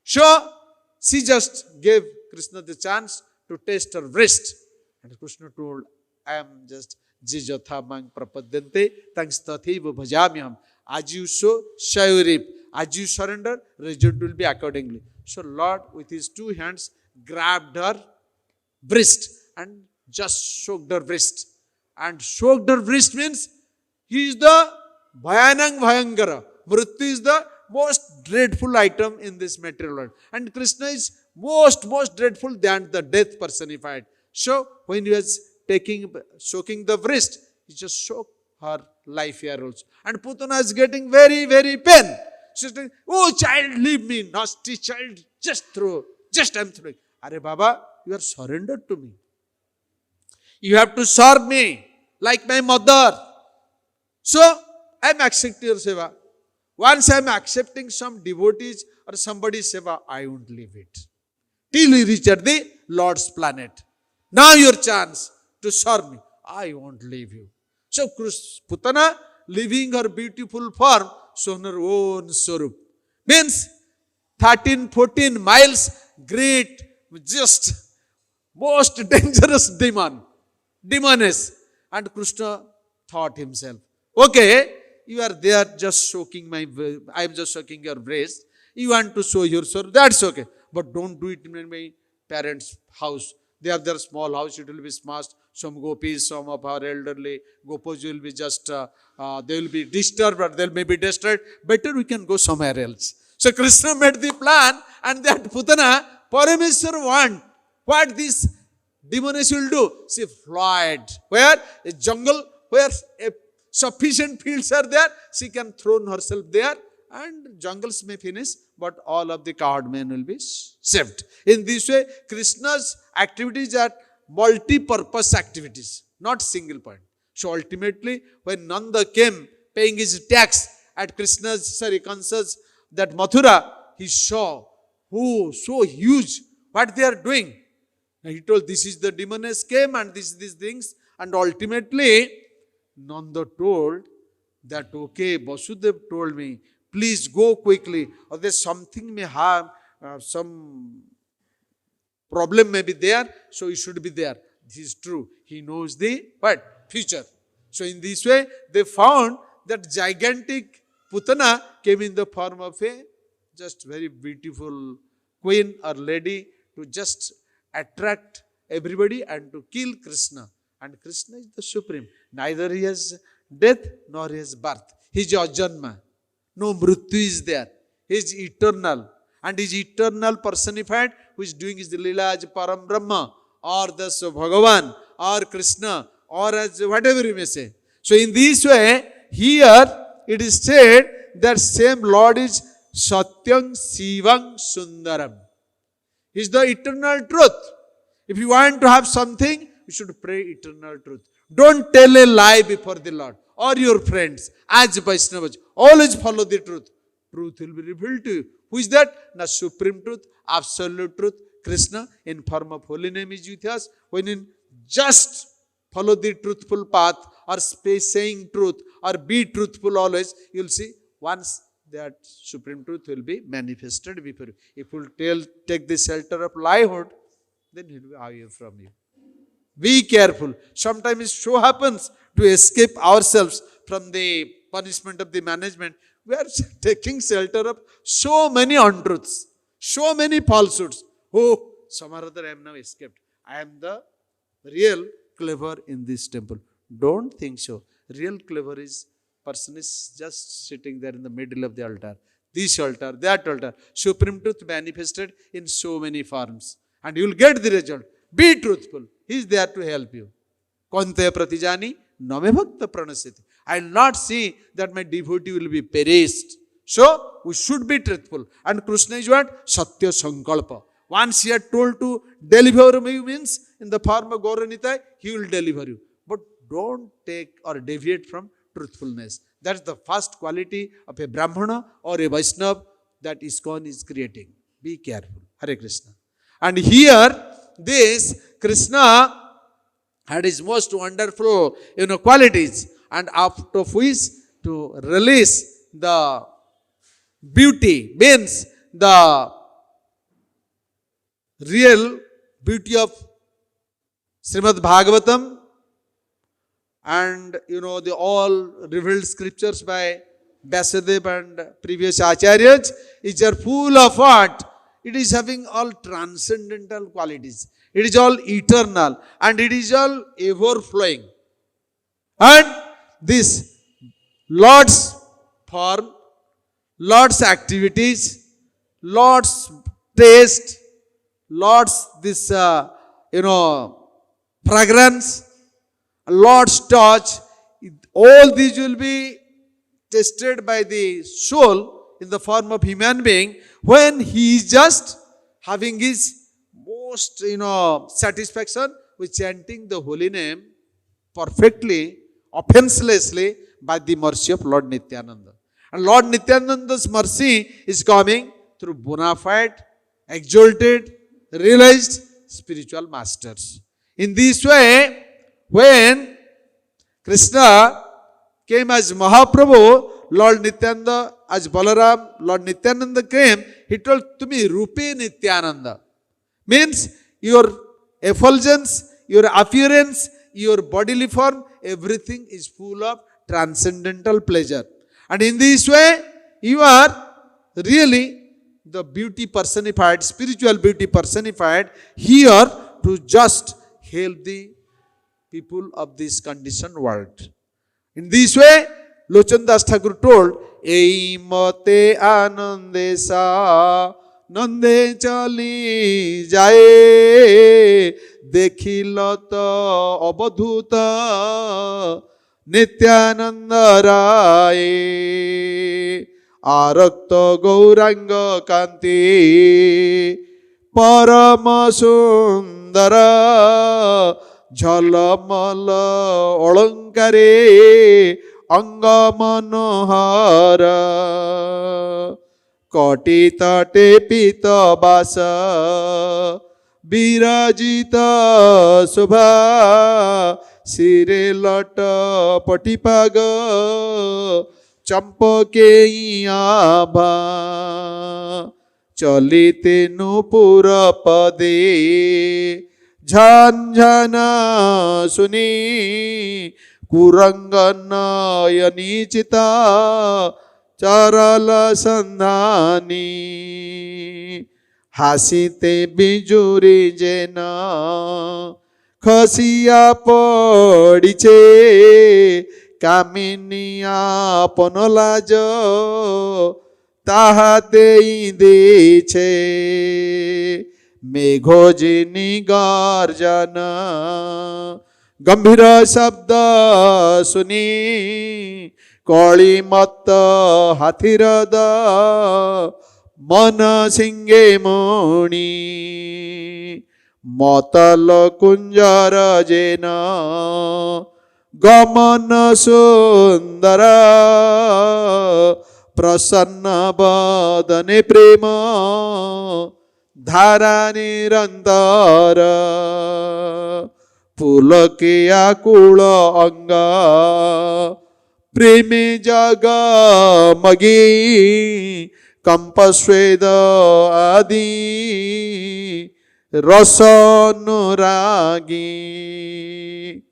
Speaker 1: So, she just gave Krishna the chance to test her wrist. And Krishna told, I am just Jijatha Mang Prapadyante, thanks Tathiva Bhajamyam. As you sow, shall you reap. As you surrender, result will be accordingly. So Lord, with his 2 hands, grabbed her wrist and just shook her wrist. And shook her wrist means he is the Bhayanang Bhayangara. Mrityu is the most dreadful item in this material world. And Krishna is most dreadful than the death personified. So when he was soaking the wrist, he just shook her life here also. And Putana is getting very, very pain. She's saying, oh child, leave me, nasty child, just I'm throwing. Are Baba, you are surrendered to me. You have to serve me like my mother. So, I am accepting your seva. Once I am accepting some devotees or somebody's seva, I won't leave it. Till we reach at the Lord's planet. Now your chance to serve me. I won't leave you. So, Putana, leaving her beautiful form, shown her own Swarup. Means 13-14 miles, great, just most dangerous demoness. And Krishna thought himself, okay, you are there just soaking I am just soaking your breast. You want to show your Swarup, that's okay. But don't do it in my parents' house. They have their small house, it will be smashed. Some gopis, some of our elderly gopis will be just, they will be disturbed or they may be destroyed. Better we can go somewhere else. So Krishna made the plan, and that Putana, Parameshwar want what this demoness will do. She fled. Where? A jungle where sufficient fields are there. She can throw herself there and jungles may finish, but all of the coward men will be saved. In this way, Krishna's activities are multi-purpose activities, not single point. So ultimately, when Nanda came paying his tax at Krishna's, concerts, that Mathura, he saw, oh, so huge, what they are doing. And he told, this is the demoness came and these things. And ultimately, Nanda told that, okay, Vasudev told me, please go quickly, or there's something may have, some problem may be there, so you should be there. This is true. He knows the what? Future. So in this way, they found that gigantic Putana came in the form of a just very beautiful queen or lady to just attract everybody and to kill Krishna. And Krishna is the supreme. Neither he has death nor he has birth. He is ajanma. No mrityu is there. He is eternal. And he is eternal personified, who is doing his lila as Param Brahma, or the Bhagavan, or Krishna, or as whatever you may say. So in this way, here it is said that same Lord is Satyam Sivang Sundaram. He is the eternal truth. If you want to have something, you should pray eternal truth. Don't tell a lie before the Lord or your friends. As Vaishnavas, always follow the truth. Truth will be revealed to you. Who is that? The supreme truth, absolute truth. Krishna in form of holy name is with us. When in just follow the truthful path or saying truth or be truthful always, you will see once that supreme truth will be manifested before you. If you will take the shelter of liehood, then he will be away from you. Be careful. Sometimes it so happens to escape ourselves from the punishment of the management. We are taking shelter of so many untruths, so many falsehoods. Oh, somehow or other I am now escaped. I am the real clever in this temple. Don't think so. Real clever is person is just sitting there in the middle of the altar. This altar, that altar. Supreme truth manifested in so many forms. And you will get the result. Be truthful. He is there to help you. Kante pratijani name bhakta pranasiti. I will not see that my devotee will be perished. So, we should be truthful. And Krishna is what? Satya Sankalpa. Once he had told to deliver me means in the form of Gauranitai, he will deliver you. But don't take or deviate from truthfulness. That's the first quality of a Brahmana or a Vaishnava that Iskcon is creating. Be careful. Hare Krishna. And here, this Krishna had his most wonderful qualities, and after which to release the beauty, means the real beauty of Srimad Bhagavatam and the all revealed scriptures by Vyasadeva and previous acharyas is full of what? It is having all transcendental qualities. It is all eternal and it is all ever flowing. And this Lord's form, Lord's activities, Lord's taste, Lord's this fragrance, Lord's touch, all these will be tested by the soul in the form of human being when he is just having his most satisfaction with chanting the holy name perfectly, offenselessly by the mercy of Lord Nityananda. And Lord Nityananda's mercy is coming through bona fide, exalted, realized spiritual masters. In this way, when Krishna came as Mahaprabhu, Lord Nityananda as Balaram, Lord Nityananda came, he told to me, Rupe Nityananda. Means your effulgence, your appearance, your bodily form, everything is full of transcendental pleasure. And in this way, you are really the beauty personified, spiritual beauty personified here to just help the people of this conditioned world. In this way, Lochandas Thakur told, Ei mate anande sa nande chali jaye dekhilo to abadhuta Nityananda Raye Arakta Gauranga Kanti Parama Sundara Jhalamala Olankare Anga Manohara Kotita Tepita Basa Birajita Subha Sire Lata Patipaga Champake Abha Chalite Nupura Pade Jhanjana Suni Kurangana Yanichita Charala Sandhani Hasite Bijuri Jena Khasiya padiche Kaminiya panolajo Tahate deche Meghojini garjana Gambhira sabda suni Kali matta hathirada Mana singhe moni Matala kunjara jena Gamana sundara Prasanna badane prema Dhara nirantara Pulake akula anga Preme jaga magi Kampasveda adi Rasanuragi.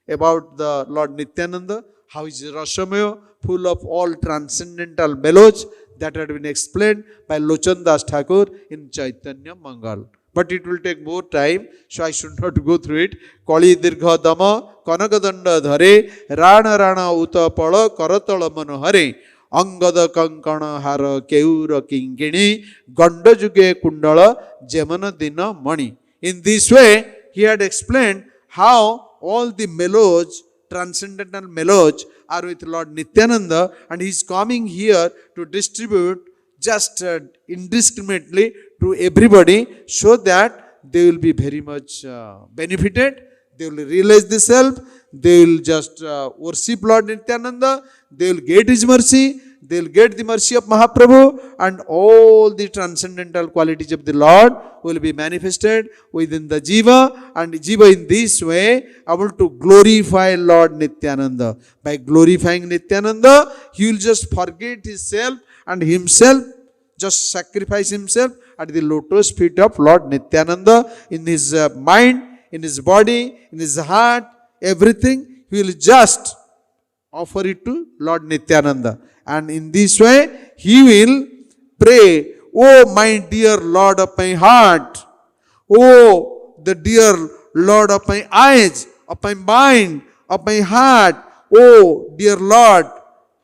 Speaker 1: About the Lord Nityananda, how is Rasamaya, full of all transcendental melodies that had been explained by Lochandas Thakur in Caitanya Mangal. but it will take more time, so I should not go through it. Kali dirgha dama kanakadanda dhare rana rana uta pala karatala manohare angada kankana hara keura kinkini ganda juge kundala jemana dina mani. In this way, he had explained how all the mellows, transcendental mellows, are with Lord Nityananda, and he is coming here to distribute just indiscriminately to everybody, so that they will be very much benefited, they will realize the self, they will just worship Lord Nityananda, they will get his mercy, they will get the mercy of Mahaprabhu, and all the transcendental qualities of the Lord will be manifested within the Jiva, and Jiva in this way able to glorify Lord Nityananda. By glorifying Nityananda, he will just forget his self and himself, just sacrifice himself at the lotus feet of Lord Nityananda, in his mind, in his body, in his heart, everything, he will just offer it to Lord Nityananda. And in this way, he will pray, "Oh my dear Lord of my heart, oh the dear Lord of my eyes, of my mind, of my heart, oh dear Lord,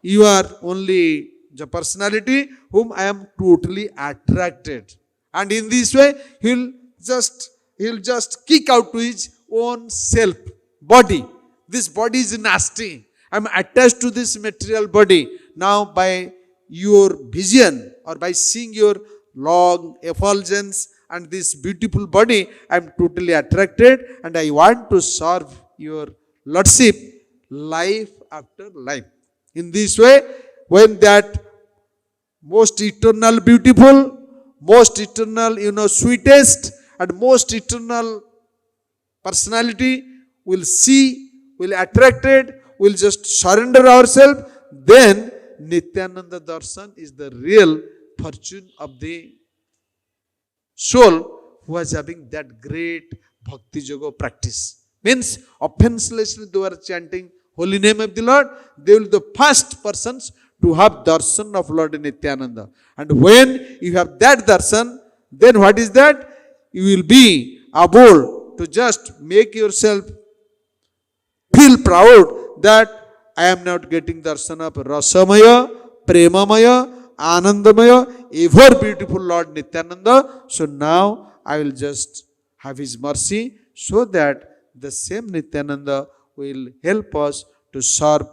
Speaker 1: you are only the personality whom I am totally attracted." And in this way, he'll just kick out to his own self, body. This body is nasty. I am attached to this material body. Now by your vision, or by seeing your long effulgence and this beautiful body, I am totally attracted, and I want to serve your Lordship life after life. In this way, when that most eternal beautiful, most eternal, sweetest and most eternal personality will see, will attracted, will just surrender ourselves, then Nityananda Darshan is the real fortune of the soul who is having that great Bhakti Yoga practice. Means offenselessly they are chanting holy name of the Lord, they will be the first persons to have darshan of Lord Nityananda. And when you have that darshan, then what is that? You will be able to just make yourself feel proud that I am not getting darshan of Rasamaya, Premamaya, Anandamaya, ever beautiful Lord Nityananda. So now I will just have his mercy, so that the same Nityananda will help us to serve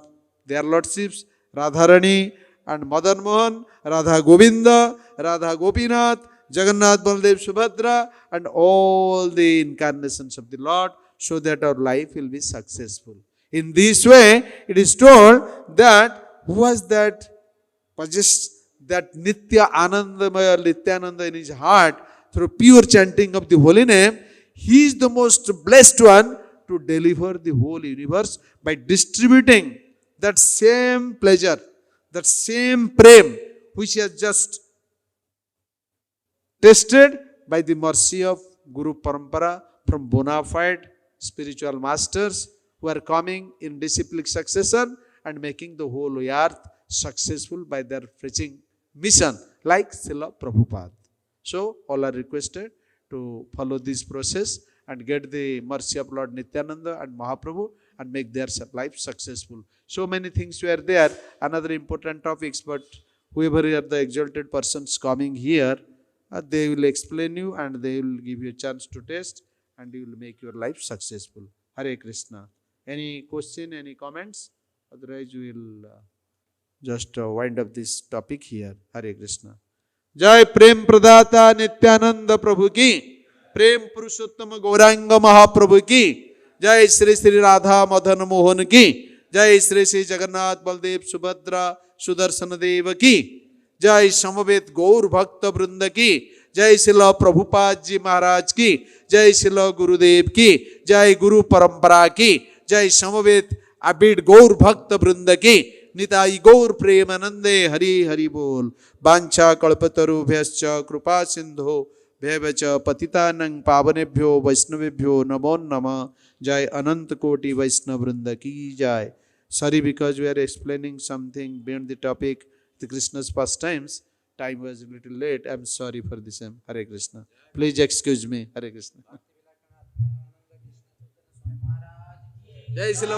Speaker 1: their lordships, Radharani and Madan Mohan, Radha Govinda, Radha Gopinath, Jagannath Baldev Subhadra, and all the incarnations of the Lord, so that our life will be successful. In this way, it is told that who was that possessed that Nitya Anandamaya Nityananda in his heart through pure chanting of the holy name, he is the most blessed one to deliver the whole universe by distributing that same pleasure, that same prem which he has just tested by the mercy of Guru Parampara from bona fide spiritual masters who are coming in disciplic succession and making the whole earth successful by their preaching mission, like Srila Prabhupada. So all are requested to follow this process and get the mercy of Lord Nityananda and Mahaprabhu and make their life successful. So many things were there, another important topics, but whoever are the exalted persons coming here, they will explain you and they will give you a chance to test and you will make your life successful. Hare Krishna. Any question, any comments? Otherwise we will just wind up this topic here. Hare Krishna. Jai Prem Pradata Nityananda Prabhu ki, Prem Purushottam Gauranga Mahaprabhu ki, Jai Sri Sri Radha Madan Mohan ki, Jai Sri Sri Jagannath Baldev Subhadra Sudarsana Deva ki, Jai Samavet Gaur Bhakta Vrinda ki, Jai Srila Prabhupada Ji Maharaj ki, Jai Srila Gurudev ki, Jai Guru Parampara ki, Jai Samavet Abid Gaur Bhakta Vrinda ki, Nitai Gaur Premanande Hari Hari Bol, Bancha Kalpataru Vyascha Krupa Sindho Bhevacha Patitanang Pavanebhyo Vaisnavebhyo Namo Nama. Jai Anant Koti Vaisnav Vrinda ki Jai. Sorry, because we are explaining something beyond the topic, the Krishna's pastimes. time was a little late. I'm sorry for this. Hare Krishna. Please excuse me. Hare Krishna. Jai Srila